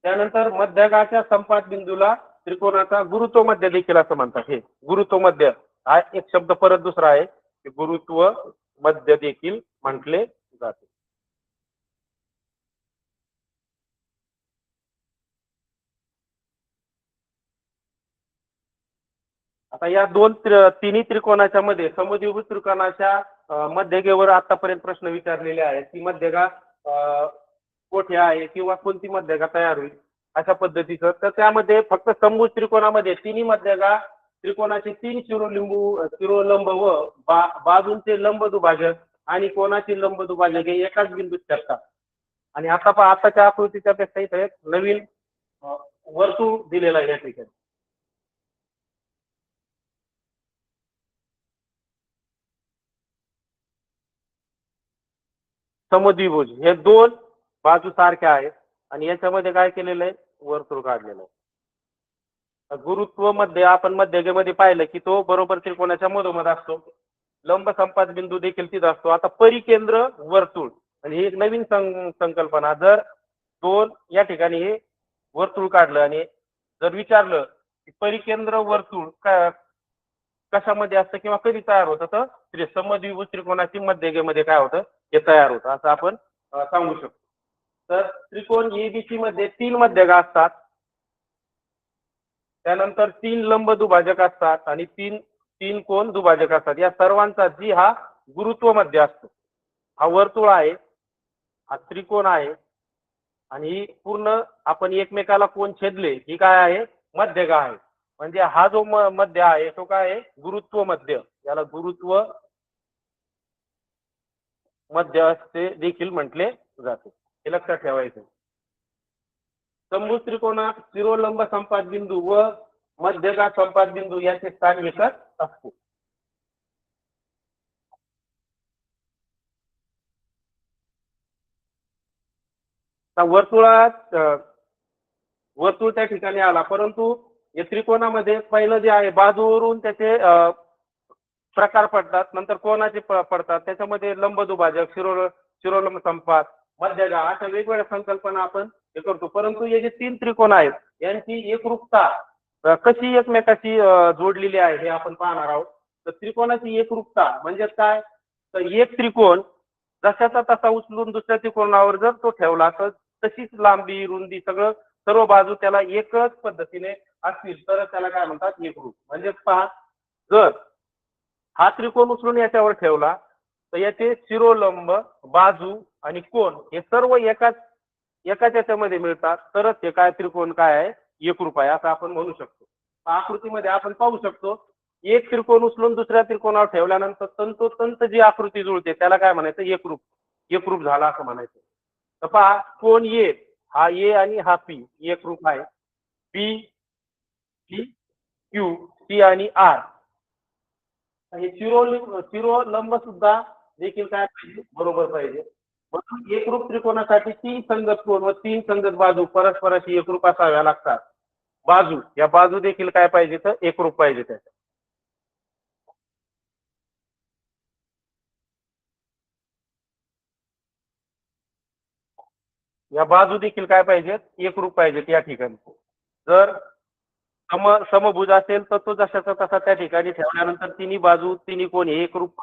त्यानंतर मध्यगाच्या संपात बिंदूला त्रिकोणाचा गुरुत्व मध्य देखील असं म्हणतात. हे गुरुत्व मध्य हा एक शब्द परत दुसरा आहे, गुरुत्व मध्य देखील म्हटले जाते. आता या तिन्ही त्रिकोणाच्या मध्ये समद्विभुज त्रिकोणाच्या मध्यगेवर आतापर्यंत प्रश्न विचारलेले आहेत. ती मध्यगा कोठे आहे किंवा कोणती मध्यगा तयार होईल अशा पद्धतीचं. तर त्यामध्ये फक्त समभुज त्रिकोणामध्ये तिन्ही मध्यगा त्रिकोणाचे 3 शिरोलंब व बाजूंचे लंब दुभाजक आणि कोणाचे लंब दुभाजक हे एकाच बिंदूत छेदतात. आणि आताच्या आकृतीच्या पेक्षा इथे एक नवीन वर्तुळ दिलेला आहे या ठिकाणी. समद्विभुज हे दोन बाजू सारख्या आहेत आणि याच्यामध्ये काय केलेलं आहे, वर्तुळ काढलेलं आहे. गुरुत्व मध्ये आपण मध्यगेमध्ये पाहिलं की तो बरोबर त्रिकोणाच्या मधोमध असतो. लंब संपात बिंदू देखील तिथं असतो. आता परिकेंद्र वर्तुळ आणि ही एक नवीन संकल्पना. जर दोन या ठिकाणी हे वर्तुळ काढलं आणि जर विचारलं की परिकेंद्र वर्तुळ कशामध्ये असतं किंवा कधी तयार होतं, तर समद्विभुज त्रिकोणाची मध्यगेमध्ये काय होतं, हे तयार होतं असं आपण सांगू शकतो. तर त्रिकोण एबीसी मध्ये 3 मध्यगा असतात, त्यानंतर 3 लंब दुभाजक असतात आणि तीन कोन दुभाजक असतात. या सर्वांचा जी हा गुरुत्व मध्य असतो. हा वर्तुळ आहे, हा त्रिकोण आहे आणि पूर्ण आपण एकमेकाला कोण छेदले ही काय आहे, मध्यगा आहे. म्हणजे हा जो मध्य आहे तो काय आहे, गुरुत्व मध्य. याला गुरुत्व मध्य असे देखील म्हटले जाते. हे लक्षात ठेवायचं. समभुज त्रिकोणात शिरोलंब संपात बिंदू व मध्यगा संपात बिंदू यांचे स्थान एकच असते. वर्तुळात वर्तुळ त्या ठिकाणी आला, परंतु या त्रिकोणामध्ये पहिलं जे आहे बाजूवरून त्याचे प्रकार पडतात, नंतर कोणाचे पडतात, त्याच्यामध्ये लंब दुभाजक, शिरोलंब संपात, मध्यगा अशा वेगवेगळ्या संकल्पना आपण हे करतो. परंतु हे जे 3 त्रिकोण आहेत यांची एकरूपता कशी एकमेकाशी जोडलेली आहे हे आपण पाहणार आहोत. तर त्रिकोणाची एकरूपता म्हणजे काय, तर एक त्रिकोण जशाचा तसा उचलून दुसऱ्या त्रिकोणावर जर तो ठेवला तर तशीच लांबी रुंदी सगळं सर्व बाजू त्याला एकच पद्धतीने असतील तर त्याला काय म्हणतात, एकरूप. म्हणजे पहा, जर हा त्रिकोण उचलून याच्यावर ठेवला तर याचे शिरोलंब, बाजू आणि कोन हे सर्व एकाच याच्यामध्ये मिळतात, तरच हे काय त्रिकोण काय आहे, एकरूप आहे असं आपण म्हणू शकतो. आकृतीमध्ये आपण पाहू शकतो, एक त्रिकोण उचलून दुसऱ्या त्रिकोणावर ठेवल्यानंतर तंतोतंत जी आकृती जुळते त्याला काय म्हणायचं, एकरूप. एकरूप झाला असं म्हणायचं. तर पहा, कोण ए, हा ए आणि हा पी एकरूप आहे. बी, सी, क्यू, सी आणि आर हे शिरोलंब सुद्धा देखील काय पाहिजे, बरोबर पाहिजे. म्हणून एकरूप त्रिकोणासाठी 3 संगत कोन व 3 संगत बाजू परस्पराशी एकरूप असाव्या लागतात. बाजू या बाजू देखील काय पाहिजे, तर एकरूप पाहिजे. त्याच्या या बाजू देखील काय पाहिजेत, एकरूप पाहिजेत या ठिकाणी. जर समभुज असेल तर तो जशाचा तसा त्या ठिकाणी ठेवल्यानंतर तिन्ही बाजू तिन्ही कोण हे एकरूप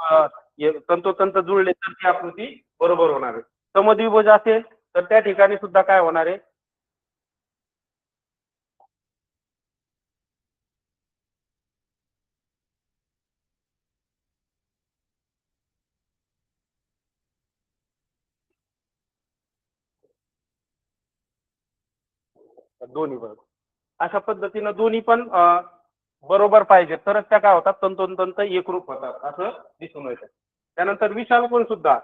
तंतोतंत जुळले तर ती आकृती बरोबर होणार आहे. समद्विभुज असेल तर त्या ठिकाणी सुद्धा काय होणार आहे, दोन्ही बाजू अशा पद्धतीनं दोन्ही पण बरोबर पाहिजे तरच त्या काय होतात, तंतोतंत एकरूप होतात असं दिसून येतं. त्यानंतर विशाल कोण सुद्धा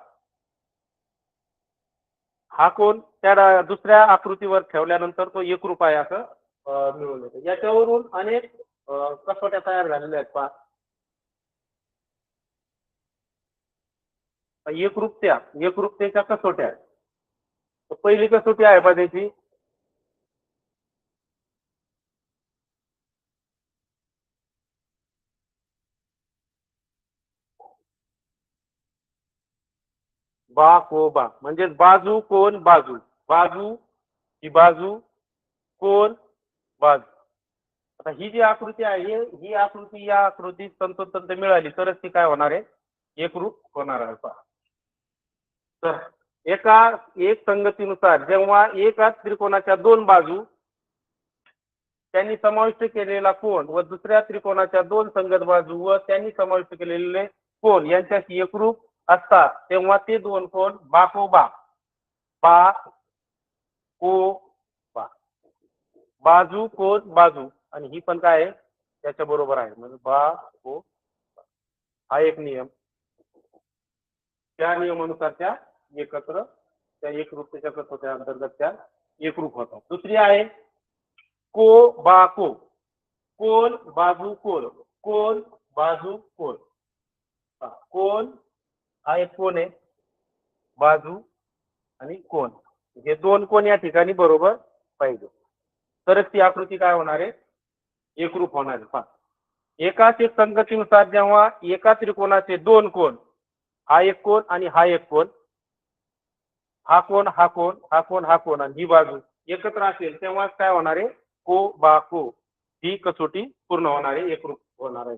हा कोण त्या दुसऱ्या आकृतीवर ठेवल्यानंतर तो एकरूप आहे असं मिळून येतं. याच्यावरून अनेक कसोट्या तयार झालेल्या आहेत. पहा, एकरूपतेच्या कसोट्या. तर पहिली कसोटी आहे पहा त्याची, बा को बा म्हणजे बाजू कोण बाजू, बाजू ही बाजू कोण बाजू. आता ही जी आकृती आहे ही आकृती या आकृतीत तंतोतंत मिळाली तरच ती काय होणार आहे, एकरूप होणार आहे. तर एका एक संगतीनुसार जेव्हा एकाच त्रिकोणाच्या दोन बाजू त्यांनी समाविष्ट केलेला कोन व दुसऱ्या त्रिकोणाच्या दोन संगत बाजू व त्यांनी समाविष्ट केलेले कोन यांच्याशी एकरूप असतात तेव्हा ते दोन कोन बाकोबा बा को बा बाजू कोन बाजू आणि ही पण काय आहे त्याच्या बरोबर आहे म्हणजे बा को हा एक नियम. त्या नियमानुसार त्या एकत्र त्या एकरूपतेच्या कसोट्या अंतर्गत त्या एकरूप होतात. दुसरी आहे को बा को कोन बाजू कोन कोन बाजू कोन कोन हा एक कोन आहे बाजू आणि कोन हे दोन कोन या ठिकाणी बरोबर पाहिजे तरच ती आकृती काय होणार आहे एकरूप होणार आहे. पहा एकाच एक संगतीनुसार जेव्हा एका त्रिकोणाचे दोन कोन हा एक कोन आणि हा एक कोन हा कोन हा कोन हा कोन हा कोन आणि ही बाजू एकत्र असेल तेव्हा काय होणार आहे को बा को ही कसोटी पूर्ण होणार आहे एकरूप होणार आहे.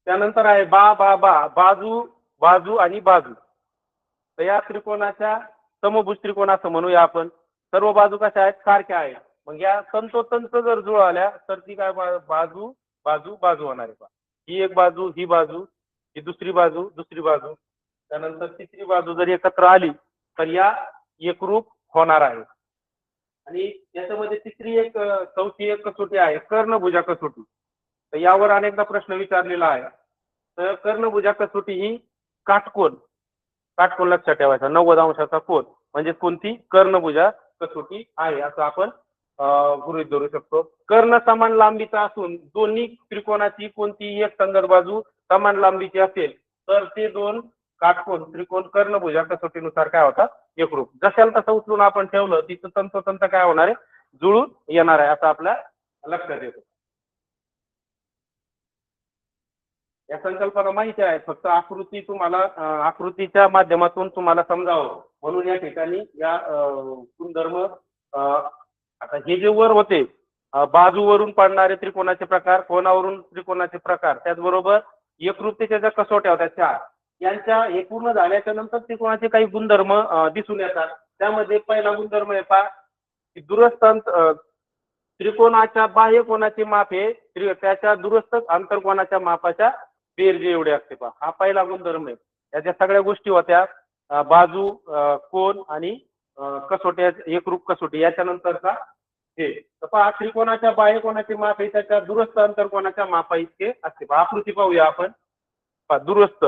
त्यानंतर आहे बा बा बा बाजू बाजू आणि बाजू तर या त्रिकोणाच्या समभुज त्रिकोण असं म्हणूया आपण. सर्व बाजू कशा आहेत सारख्या आहेत मग या तंतोतंत जर जुळाल्या तर ती काय बाजू बाजू बाजू होणार आहे. ही एक बाजू ही बाजू ही दुसरी बाजू त्यानंतर तिसरी बाजू जर एकत्र आली तर या एकरूप होणार आहे. आणि याच्यामध्ये तिसरी एक चौथी एक कसोटी आहे कर्णभुजा कसोटी. तर यावर अनेकदा प्रश्न विचारलेला आहे. तर कर्णभुजा कसोटी ही काटकोन काटकोन लक्षात ठेवायचा 90 अंशाचा कोन म्हणजे कोणती कर्णभुजा कसोटी आहे असं आपण गृहीत धरू शकतो. कर्ण समान लांबीचा असून दोन्ही त्रिकोणाची कोणती एक संगत बाजू समान लांबीची असेल तर ते दोन काटकोन त्रिकोण कर्णभुजा कसोटीनुसार काय होतात एकरूप. जशाला तसं उचलून आपण ठेवलं तिथं तंतोतंत काय होणार आहे जुळून येणार आहे असं आपल्या लक्षात येतं. या संकल्पना माहिती आहेत फक्त आकृती तुम्हाला आकृतीच्या माध्यमातून तुम्हाला समजावं म्हणून या ठिकाणी या गुणधर्म आता हे जे वर होते बाजूवरून पडणारे त्रिकोणाचे प्रकार कोणावरून त्रिकोणाचे प्रकार त्याचबरोबर एकरूपतेच्या ज्या कसोट्या होत्या चार यांच्या हे पूर्ण झाल्याच्या नंतर त्रिकोणाचे काही गुणधर्म दिसून येतात. त्यामध्ये पहिला गुणधर्म आहे पहा की दूरस्थ त्रिकोणाच्या बाह्य कोणाचे माप हे त्याच्या दूरस्थ आंतरकोणाच्या मापाच्या बेरजे एवढे असते पहा हा पहिला गुणधर्म आहे. याच्या सगळ्या गोष्टी होत्या बाजू कोन आणि कसोट्या एकरूप कसोटी याच्यानंतरचा हे तर पहा त्रिकोणाच्या बाह्य कोणाचे माप हे त्याच्या दूरस्थ अंतरकोणाच्या मापा इतके असते. आकृती पाहूया आपण. पहा दूरस्थ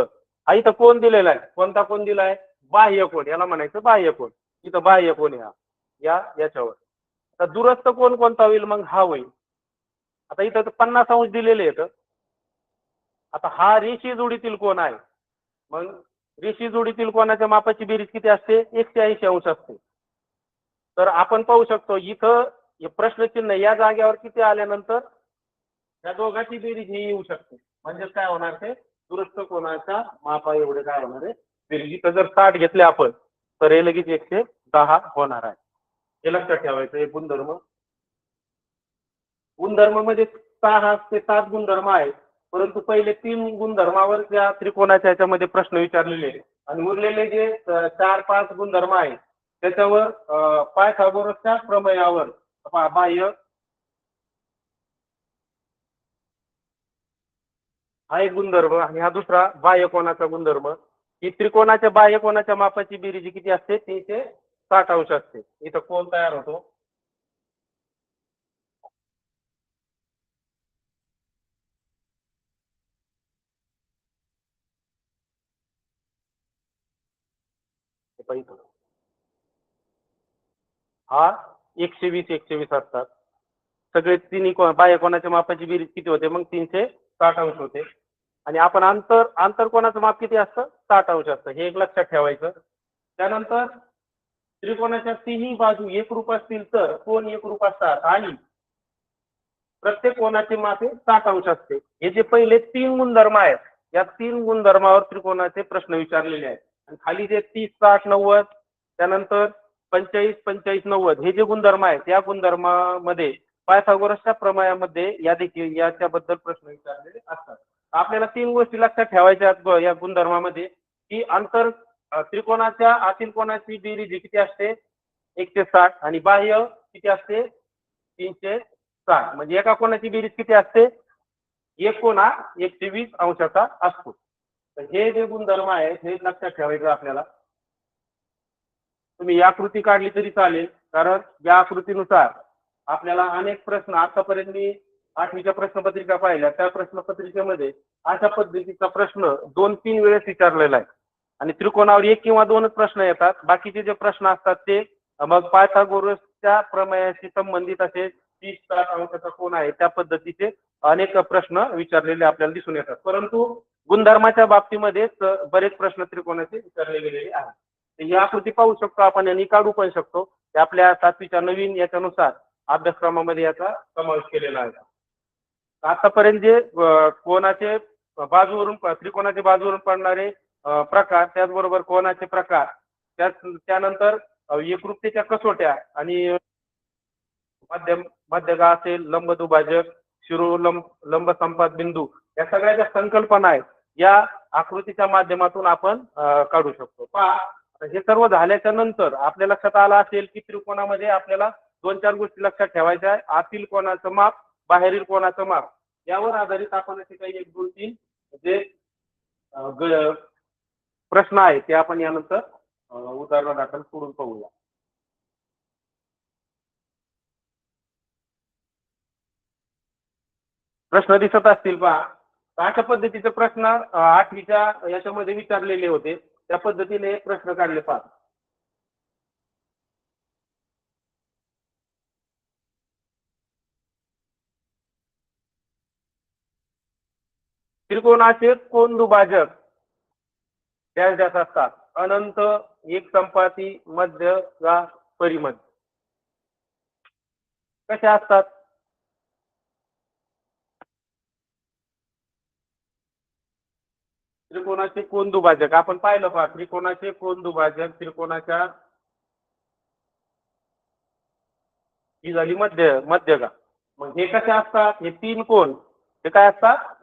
हा इथं कोण दिलेला आहे कोणता कोण दिला आहे बाह्य कोण याला म्हणायचं बाह्य कोण इथं बाह्य कोण याच्यावर तर दूरस्थ कोण कोणता होईल मग हा होईल. आता इथं 50 अंश दिलेले आहेत. आता हा रेषीय जोडीतील कोण आहे मग रेषीय जोडीतील कोणाच्या मापाची बेरीज किती असते 180 अंश असते. तर आपण पाहू शकतो इथं प्रश्नचिन्ह या जागेवर किती आल्यानंतर या दोघांची बेरीज ही येऊ शकते म्हणजे काय होणार ते दूरस्थ कोणाच्या मापा एवढे काय होणार आहे बेरीज. इथं जर 60 घेतले आपण तर हे लगेच 110 होणार आहे. हे लक्षात ठेवायचं हे गुणधर्म. गुणधर्म मध्ये 6 ते 7 गुणधर्म आहेत परंतु पहिले 3 गुणधर्मावर त्या त्रिकोणाच्या याच्यामध्ये प्रश्न विचारलेले आणि उरलेले जे 4-5 गुणधर्म आहेत त्याच्यावर पायथागोरसच्या प्रमेयावर बाह्य हा एक गुणधर्म आणि हा दुसरा बाह्य कोणाचा गुणधर्म ही त्रिकोणाच्या बाह्य कोणाच्या मापाची बेरीज किती असते 360 अंश असते. इथं कोण तयार होतो हा 120 120 असतात. सगळे तिन्ही बाह्य कोणाच्या मापाची बेरीज किती होते मग 360 अंश होते. आणि आपण आंतरकोणाचं माप किती असतं 60 अंश असतं हे एक लक्षात ठेवायचं. त्यानंतर त्रिकोणाच्या तिन्ही बाजू एकरूप असतील तर कोण एकरूप असतात आणि प्रत्येक कोणाचे माप हे 60 अंश असते. हे जे पहिले 3 गुणधर्म आहेत या 3 गुणधर्मावर त्रिकोणाचे प्रश्न विचारलेले आहेत. आणि खाली जे 30 60 90 त्यानंतर 45 45 90 हे जे गुणधर्म आहेत या गुणधर्मामध्ये पायथागोरसच्या प्रमेयामध्ये या देखील याच्याबद्दल प्रश्न विचारलेले असतात. आपल्याला 3 गोष्टी लक्षात ठेवायच्या आहेत या गुणधर्मामध्ये की त्रिकोणाच्या आतील कोणाची बेरीज किती असते 160 आणि बाह्य किती असते 360 म्हणजे एका कोणाची बेरीज किती असते एक कोण हा 120 अंशाचा असतो. तर हे जे गुणधर्म आहेत हे लक्षात ठेवायचं आपल्याला. तुम्ही आकृती काढली तरी चालेल कारण या आकृतीनुसार आपल्याला अनेक प्रश्न आतापर्यंत मी 8वीच्या प्रश्नपत्रिका पाहिल्या त्या प्रश्नपत्रिकेमध्ये अशा पद्धतीचा प्रश्न 2-3 वेळेस विचारलेला आहे आणि त्रिकोणावर 1 किंवा 2च प्रश्न येतात. बाकीचे जे प्रश्न असतात ते मग पायथागोरसच्या प्रमेयाशी संबंधित असे 30-60 अंशाचा कोण आहे त्या पद्धतीचे अनेक प्रश्न विचारलेले आपल्याला दिसून येतात. परंतु गुणधर्माच्या बाबतीमध्येच बरेच प्रश्न त्रिकोणाचे विचारले गेलेले आहेत. ही आकृती पाहू शकतो आपण आणि काढू पण शकतो. ते आपल्या 7वीच्या नवीन याच्यानुसार अभ्यासक्रमामध्ये याचा समावेश केलेला आहे. आतापर्यंत जे कोणाचे बाजूवरून त्रिकोणाचे बाजूवरून पडणारे प्रकार त्याचबरोबर कोणाचे प्रकार त्यानंतर एकरूपतेच्या कसोट्या आणि मध्यगा असेल लंबदुभाजक लंब संपात बिंदू या सगळ्या ज्या संकल्पना आहेत या आकृतीच्या माध्यमातून आपण काढू शकतो. पहा हे सर्व झाल्याच्या नंतर आपल्या लक्षात आलं असेल की त्रिकोणामध्ये आपल्याला 2-4 गोष्टी लक्षात ठेवायच्या आहे. आतील कोणाचं माप बाहेरील कोणाचं माप यावर आधारित आपण असे काही 1-2-3 जे प्रश्न आहेत ते आपण यानंतर उदाहरणादाखल सोडून पाहूया. प्रश्न दिसत असतील पहा. अशा पद्धतीचे प्रश्न 8वीच्या याच्यामध्ये विचारलेले होते त्या पद्धतीने प्रश्न काढले पहा. त्रिकोणाचे कोन दुभाजक डॅश असतात अनंत एक संपाती मध्य गा परिमध्य कसे असतात. त्रिकोणाचे कोन दुभाजक आपण पाहिलं पहा. त्रिकोणाचे कोन दुभाजक त्रिकोणाच्या ही झाली मध्यगा. मग हे कसे असतात हे 3 कोन हे काय असतात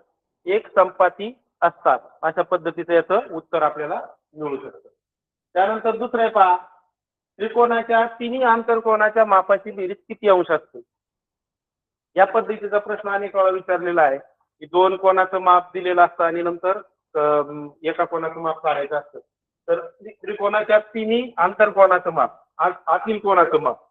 एक संपाती असतात. अशा पद्धतीचं याचं उत्तर आपल्याला मिळू शकतं. त्यानंतर दुसरे पहा त्रिकोणाच्या तिन्ही आंतरकोनाच्या मापाची बेरीज किती अंश असते. या पद्धतीचा प्रश्न अनेक वेळा विचारलेला आहे की 2 कोणाचं माप दिलेलं असतं आणि नंतर एका कोणाचं माप काढायचं असतं. तर त्रिकोणाच्या तिन्ही आंतरकोनाचं माप आतील कोणाचं माप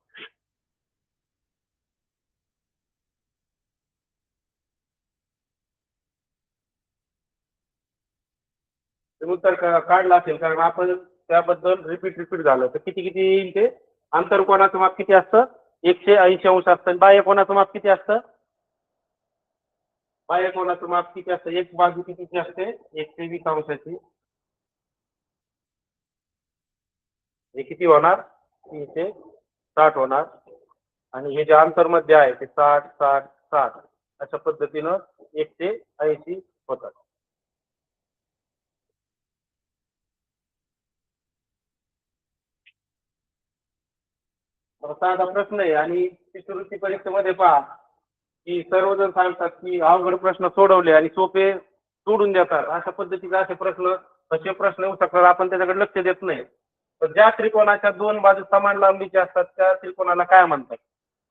उत्तर काढलं असेल कारण आपण त्याबद्दल रिपीट झालं तर किती येईल ते. आंतरकोनाचं माप किती असतं 180 अंश असतं. बाह्य कोणाचं माप किती असतं बाह्य कोणाचं माप किती असतं एक बाजू कितीची असते 120 अंशाची. हे किती होणार 360 होणार आणि हे जे अंतरमध्ये आहे ते 60 60 60 अशा पद्धतीनं 180 होतात. साधा प्रश्न आहे आणि शिष्यवृत्ती परीक्षेमध्ये पहा की सर्वजण सांगतात की अवघड प्रश्न सोडवले आणि सोपे सोडून देतात. अशा पद्धतीचे असे प्रश्न येऊ शकतात. आपण त्याच्याकडे लक्ष देत नाही. तर ज्या त्रिकोणाच्या 2 बाजू समान लांबीच्या असतात त्या त्रिकोणाला काय म्हणतात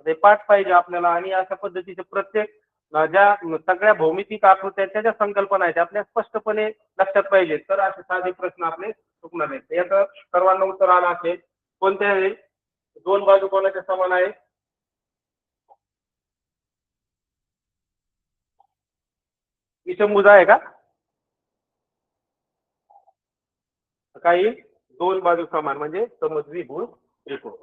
ते पाठ पाहिजे आपल्याला. आणि अशा पद्धतीचे प्रत्येक ज्या सगळ्या भौमितिक आकृत्याच्या ज्या संकल्पना आहेत आपल्या स्पष्टपणे लक्षात पाहिजे तर असे साधे प्रश्न आपले चुकणार नाहीत. याचं सर्वांना उत्तर आलं असेल. कोणत्या 2 बाजू कोणाच्या समान आहे विषमभुज आहे का काही 2 बाजू समान म्हणजे समद्विभुज त्रिकोण.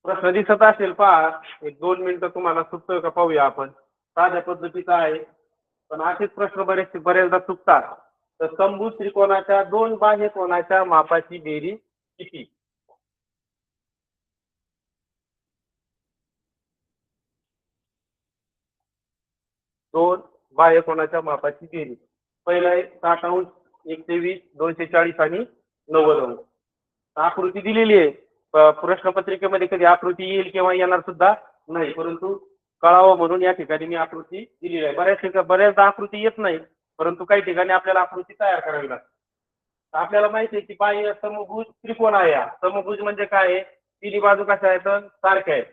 प्रश्न दिसत असेल पहा. 1-2 मिनिटं तुम्हाला सुचतोय का पाहूया आपण. साध्या पद्धतीचा आहे पण असेच प्रश्न बरेचदा चुकतात. तर समभुज त्रिकोणाच्या 2 बाह्य कोनाच्या मापाची बेरीज किती. दोन बाह्यकोनाच्या मापाची बेरीज. पहिला आहे 60 अंश, 120, 240 आणि 90 अंश. आकृती दिलेली आहे. प्रश्नपत्रिकेमध्ये कधी आकृती येईल किंवा येणार सुद्धा नाही, परंतु कळावं म्हणून या ठिकाणी मी आकृती दिलेली आहे. बऱ्याचदा आकृती येत नाही, परंतु काही ठिकाणी आपल्याला आकृती तयार करावी लागते. आपल्याला माहिती आहे की बाह्य समभुज त्रिकोण आहे. समभुज म्हणजे काय आहे? तिन्ही बाजू कशा आहेत? सारख्या आहेत.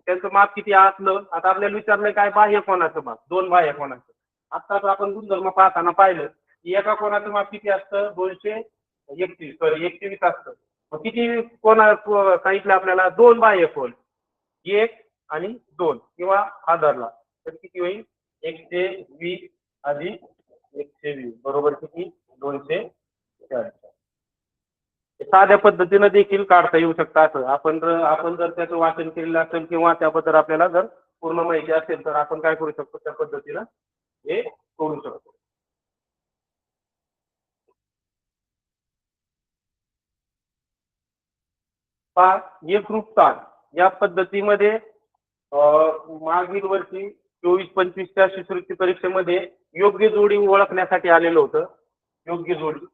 त्यांचं माप किती असलं? आता आपल्याला विचारलंय काय बाह्य कोणाचं माप, दोन बाह्य कोणाचं. आत्ताच आपण गुणधर्म पाहताना पाहिलं की एका कोणाचं माप किती असतं? 231 असतं. मग किती कोणा सांगितलं आपल्याला? दोन बाह्य कोण, एक आणि दोन, किंवा हा धरला तर किती होईल? 120 अधिक 120 बरोबर किती? 240. साध्या पद्धतीनं देखील काढता येऊ शकतं. असं आपण जर त्याचं वाचन केलेलं असेल किंवा त्याबद्दल आपल्याला जर पूर्ण माहिती असेल तर आपण काय करू शकतो? त्या पद्धतीनं हे करू शकतो. पहा, एकरूपता या पद्धतीमध्ये मागील वर्षी 24-25च्या शिष्यवृत्ती परीक्षेमध्ये योग्य जोडी ओळखण्यासाठी आलेलं होतं. योग्य जोडी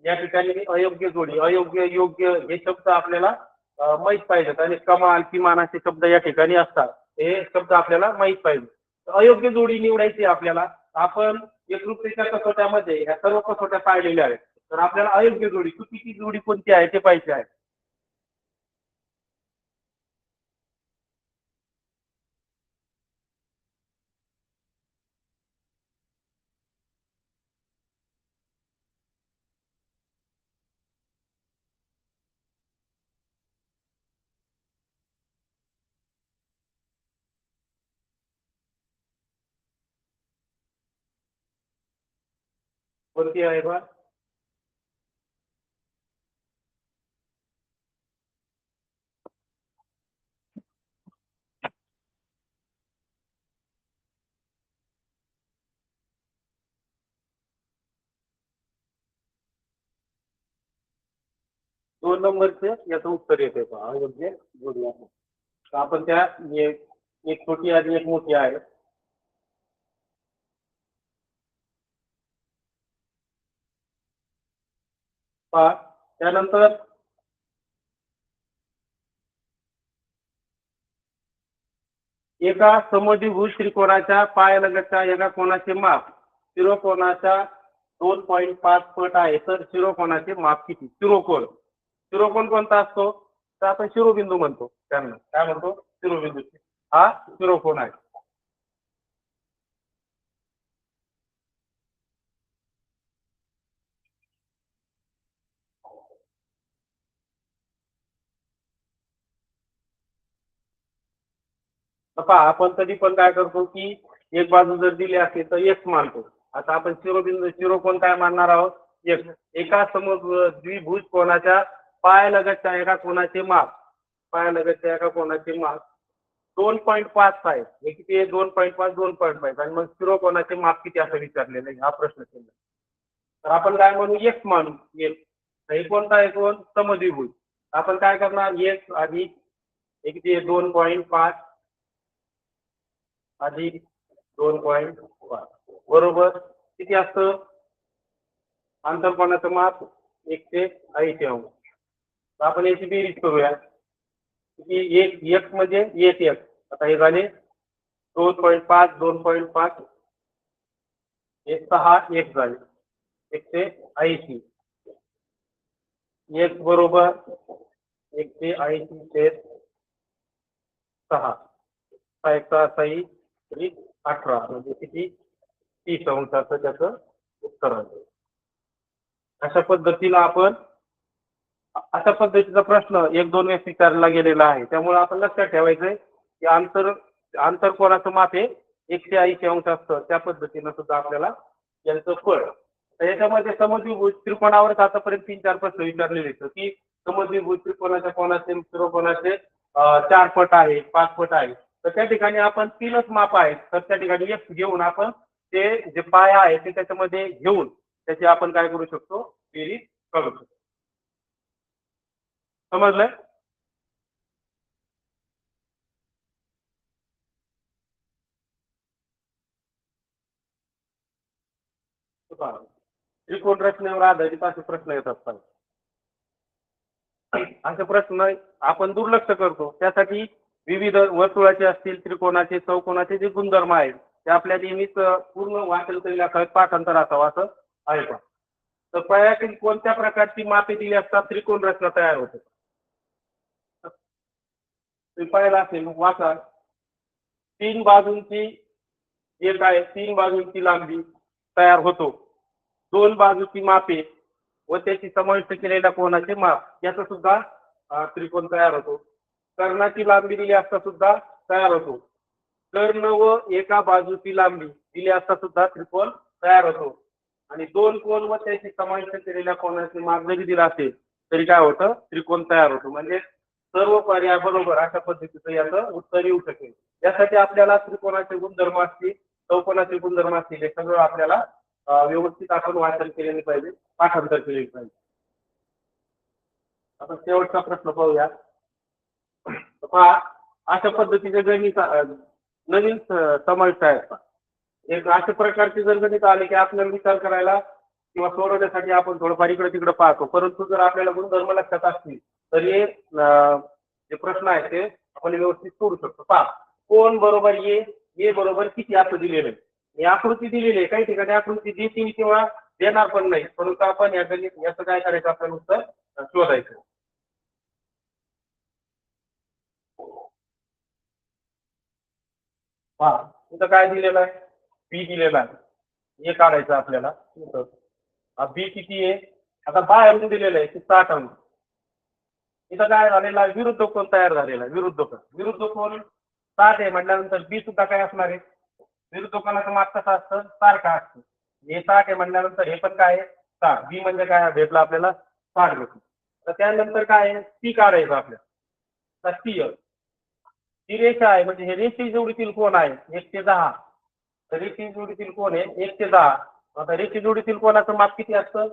या ठिकाणी अयोग्य जोडी, अयोग्य, योग्य हे शब्द आपल्याला माहीत पाहिजेत आणि कमाल किमान असे शब्द या ठिकाणी असतात. हे शब्द आपल्याला माहीत पाहिजे. अयोग्य जोडी निवडायची आपल्याला. आपण एकरूपतेच्या कसोट्यामध्ये ह्या सर्व कसोट्या पाहिलेल्या आहेत. तर आपल्याला अयोग्य जोडी, चुकीची जोडी कोणती आहे ते पाहिजे आहे. कोणती आहे बा? 2 नंबरचे याचं उत्तर येते पहा, अयोग्य जोडी आहे. तर आपण त्या एक छोटी आणि एक मोठी आहे. पहा त्यानंतर एका समद्विभुज त्रिकोणाच्या पायालगतच्या एका कोनाचे माप शिरोकोनाच्या 2.5 पट आहे. तर शिरोकोनाचे माप किती? शिरोकोण कोणता असतो? तर आपण शिरोबिंदू म्हणतो. त्यांना काय म्हणतो? शिरोबिंदू. हा शिरोकोण आहे. पहा आपण कधी पण काय करतो की एक बाजू जर दिली असेल तर एक्स मानतो. आता आपण शिरोकोण काय मानणार आहोत? एक्स. एका द्विभुज कोणाच्या पायालगतच्या एका कोनाचे माप, पायालगतच्या एका कोनाचे माप 2.5 आहे. हे किती आहे? 2.5, 2.5. आणि मग शिरोकोनाचे माप किती असं विचारलेलं आहे, हा प्रश्न केला. तर आपण काय म्हणू? एक्स मानू. एक्स. हे कोणता आहे? कोण? समद्विभुज. आपण काय करणार? एक्स अधिक हे किती आहे? 2.5 अधिक 2.5 बरोबर किती असतं? आंतरकोनाचं माप 180 अंश. तर आपण याची बेरीज करूया. किती? एक एक म्हणजे एक. आता हे झाले 2.5, 2.5 हे 6 एक झाले 180. एक बरोबर 180/6. 6 म्हणजे किती? 30 अंशाचं त्याचं उत्तर आहे. अशा पद्धतीला आपण अशा पद्धतीचा प्रश्न एक दोन वेळेस विचारला गेलेला आहे. त्यामुळे आपण लक्षात ठेवायचंय की आंतरकोनाचं माप हे 180 अंश असतं. त्या पद्धतीनं सुद्धा आपल्याला यांचं फळ. तर याच्यामध्ये समद्विभुज त्रिकोणावरच आतापर्यंत 3-4 प्रश्न विचारलेले आहेत की समद्विभुज त्रिकोणाच्या कोनाचे शिरोकोनाचे 4 पट आहे, 5 पट आहे. तर त्या ठिकाणी आपण 3च माप आहेत. तर त्या ठिकाणी एक घेऊन आपण ते जे पाया आहे ते त्याच्यामध्ये घेऊन त्याची आपण काय करू शकतो? बेरीज करू शकतो. समजलंय? पहा, त्रिकोण रचनेवर आधारित असे प्रश्न येतात पण असे प्रश्न आपण दुर्लक्ष करतो. त्यासाठी विविध वर्तुळाचे असतील, त्रिकोणाचे, चौकोनाचे जे गुणधर्म आहेत ते आपल्या नेहमीच पूर्ण वाचन केलेले असावेत, पाठांतर असावं असं आहे का. तर फळ्यातील कोणत्या प्रकारची मापे दिली असतात त्रिकोण रचना तयार होते. तुम्ही पाहिलं असेल, वाचा. तीन बाजूंची जे काय तीन बाजूंची लांबी तयार होतो, दोन बाजूची मापे व त्याची समाविष्ट केलेल्या कोणाचे माप याचा सुद्धा त्रिकोण तयार होतो. कर्णाची लांबी दिली असता सुद्धा तयार होतो. कर्ण व एका बाजूची लांबी दिली असता सुद्धा त्रिकोण तयार होतो. आणि दोन कोण व त्याची समाविष्ट केलेल्या कोणाचे माप जरी दिलं असेल तरी काय होतं, त्रिकोण तयार होतो. म्हणजे सर्व पर्याय बरोबर अशा पद्धतीचं याचं उत्तर येऊ शकेल. यासाठी आपल्याला त्रिकोणाचे गुणधर्म असतील, चौकोनाचे गुणधर्म असतील, हे सगळं आपल्याला व्यवस्थित आपण वाचन केलेले पाहिजे, पाठांतर केले पाहिजे. आता शेवटचा प्रश्न पाहूया. पहा, अशा पद्धतीचे गणित नवीन समाविष्ट आहेत. एक अशा प्रकारचे जर गणित आले की आपल्याला विचार करायला किंवा सोडवण्यासाठी आपण थोडंफार इकडे तिकडे पाहतो. परंतु जर आपल्याला गुणधर्म लक्षात असतील तर हे जे प्रश्न आहेत ते आपण व्यवस्थित सोडू शकतो. पहा, कोण बरोबर ये बरोबर किती असं दिलेलं आहे. ही आकृती दिलेली आहे. काही ठिकाणी आकृती देतील किंवा देणार पण नाही. परंतु आपण या गणित याचं काय करायचं, आपल्याला उत्तर शोधायचं. पहा, इथं काय दिलेलं आहे, बी दिलेला आहे. हे काढायचं आपल्याला. बी किती आहे, आता बाहेरून दिलेलं आहे की 60 अंक. इथं काय झालेलं आहे, विरुद्ध कोण तयार झालेला आहे. विरुद्ध कोण 60 आहे म्हटल्यानंतर बी सुद्धा काय असणार आहे, विरुद्ध कोणाचं माप कसं असतं, सारखं असतं. हे 60 आहे म्हटल्यानंतर हे पण काय आहे, 60. बी म्हणजे काय भेटलं आपल्याला, 60 भेटलं. तर त्यानंतर काय आहे, सी काढायचं आपल्याला. तर सी ही रेषा आहे, म्हणजे हे रेषे जोडीतील कोण आहे 1 ते 10. तर रेषे जोडीतील कोण आहे 1 ते 10. आता रेषे जोडीतील कोणाचं माप किती असतं,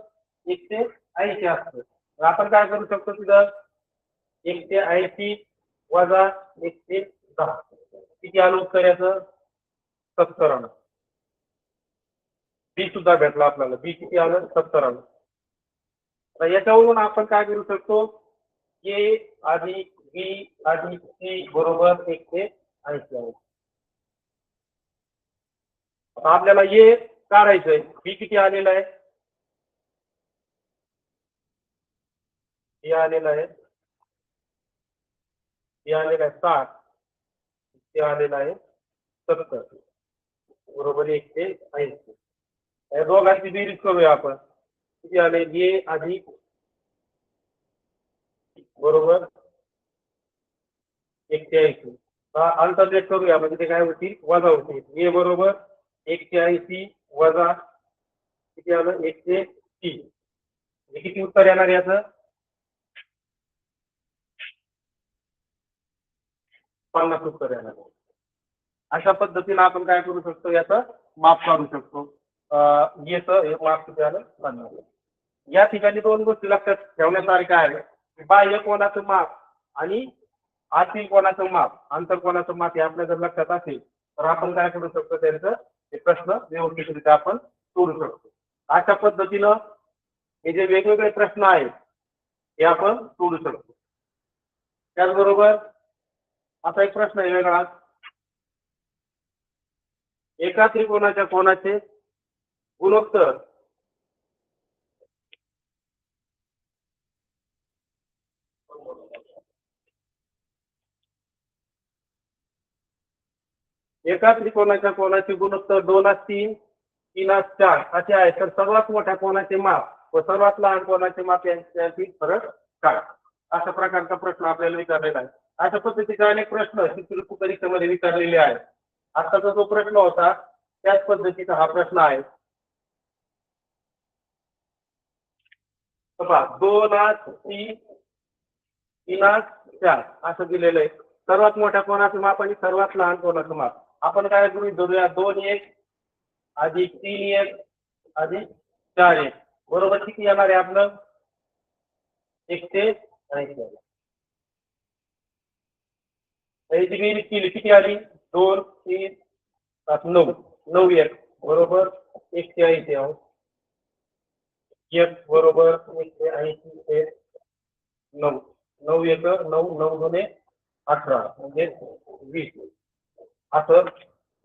1 ते 80 असतं. तर आपण काय करू शकतो, तिथं 1 ते 80 वजा 1 ते 10 किती आलं उत्तर याचं, 70 आलं. बी सुद्धा भेटला आपल्याला. बी किती आलं, 70 आलं. तर याच्यावरून आपण काय करू शकतो, ए अधिक बी अधिक सी बरोबर 1 ते 80 आहे. आता आपल्याला ए काढायचंय, बी किती आलेलं आहे, बी आलेलं आहे, बी आलेलं आहे 60, ते आलेलं आहे 70 बरोबर 1 ते 80. या दोघांची बेरीज करूया आपण. किती आले, ए अधिक बरोबर 1 ते 80. अल्टरनेट करूया म्हणजे ते काय होतील, वजा होतील. ए बरोबर 1 ते 80 वजा किती आलं, 1 ते 30. हे किती उत्तर येणार याचं, 50 उत्तर येणार. अशा पद्धतीने आपण काय करू शकतो, याचं माप काढू शकतो. याचं माप किती आलं, 50. या ठिकाणी दोन गोष्टी लक्षात ठेवण्यासारख्या आहे. बाह्य कोणाचं माप आणि आतील कोणाचं माप, आंतर कोणाचं माप हे आपल्या जर लक्षात असेल तर आपण काय करू शकतो, त्यांचं हे प्रश्न व्यवस्थितरित्या आपण सोडू शकतो. अशा पद्धतीनं हे जे वेगवेगळे प्रश्न आहेत हे आपण सोडू शकतो. त्याचबरोबर असा एक प्रश्न आहे वेगळा, एका त्रिकोणाच्या कोनाचे गुणोत्तर एका त्रिकोणाच्या कोनाचे गुणोत्तर 2:3, 3:4 असे आहे. तर सर्वात मोठ्या कोनाचे माप व सर्वात लहान कोनाचे माप यांच्यातील फरक काय, अशा प्रकारचा प्रश्न आपल्याला विचारलेला आहे. अशा पद्धतीचे अनेक प्रश्न चित्रकूट परीक्षेमध्ये विचारलेले आहेत. आताचा जो प्रश्न होता त्याच पद्धतीचा हा प्रश्न आहे. 2:3, 3:4 असं दिलेलं आहे. सर्वात मोठ्या कोनाचं माप आणि सर्वात लहान कोनाचं माप आपण काय गृहीत धरूया, 2:1 अधिक 3:1 अधिक 4:1 बरोबर किती येणार आहे आपलं, 1 ते 80. याची बेरीज केली किती आली, 2, 3, 7, 9, 9 1 बरोबर 1 ते 80 आहोत. एक बरोबर 180 ते 9. 9 एक 9, 9 दुने 18 म्हणजे 20. असं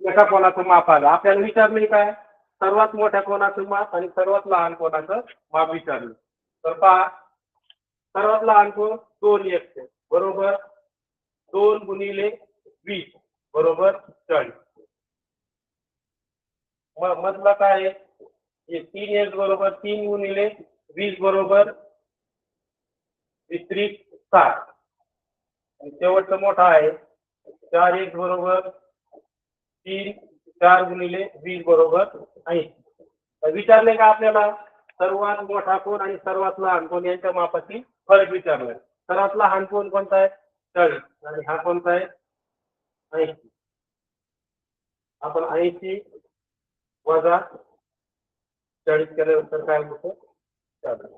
एका कोणाचं माप आलं. आपल्याला विचारले काय, सर्वात मोठ्या कोणाचं माप आणि सर्वात लहान कोणाचं माप विचारलं. तर पहा, सर्वात लहान कोण 2 एक बरोबर 2 गुणिले 20 बरोबर 40. मधला काय आहे, 3 एक बरोबर 3 गुणिले 20 बरोबर 30 60. आणि शेवटचा मोठा आहे 4 एक बरोबर 3, 4 गुणिले 20 बरोबर 80. विचारले का आपल्याला सर्वात मोठा कोण आणि सर्वात लहान कोण यांच्या मापाची फरक विचारलाय. सर्वात लहान कोण कोणता आहे 40 आणि हा कोणता आहे 80. आपण 80 वजा 40 केल्यानंतर काय होतं 40.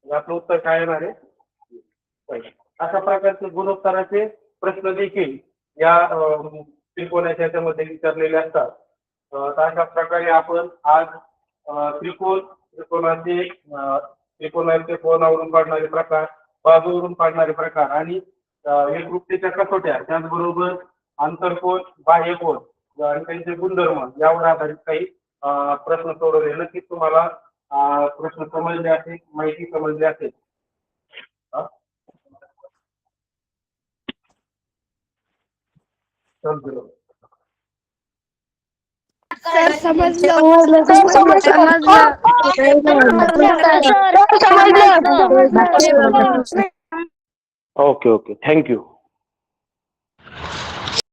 आपलं उत्तर काय येणार आहे. अशा प्रकारचे गुणोत्तराचे प्रश्न देखील या त्रिकोणाच्या याच्यामध्ये विचारलेले असतात. तर अशा प्रकारे आपण आज त्रिकोणाचे कोनावरून काढणारे प्रकार, बाजूवरून काढणारे प्रकार आणि एकरूपतेच्या कसोट्या, त्याचबरोबर आंतरकोन, बाह्यकोन आणि त्यांचे गुणधर्म यावर आधारित काही प्रश्न सोडवले. नक्कीच तुम्हाला प्रश्न समजले असेल, माहिती समजली असेल. सर समजलं. Okay okay, thank you.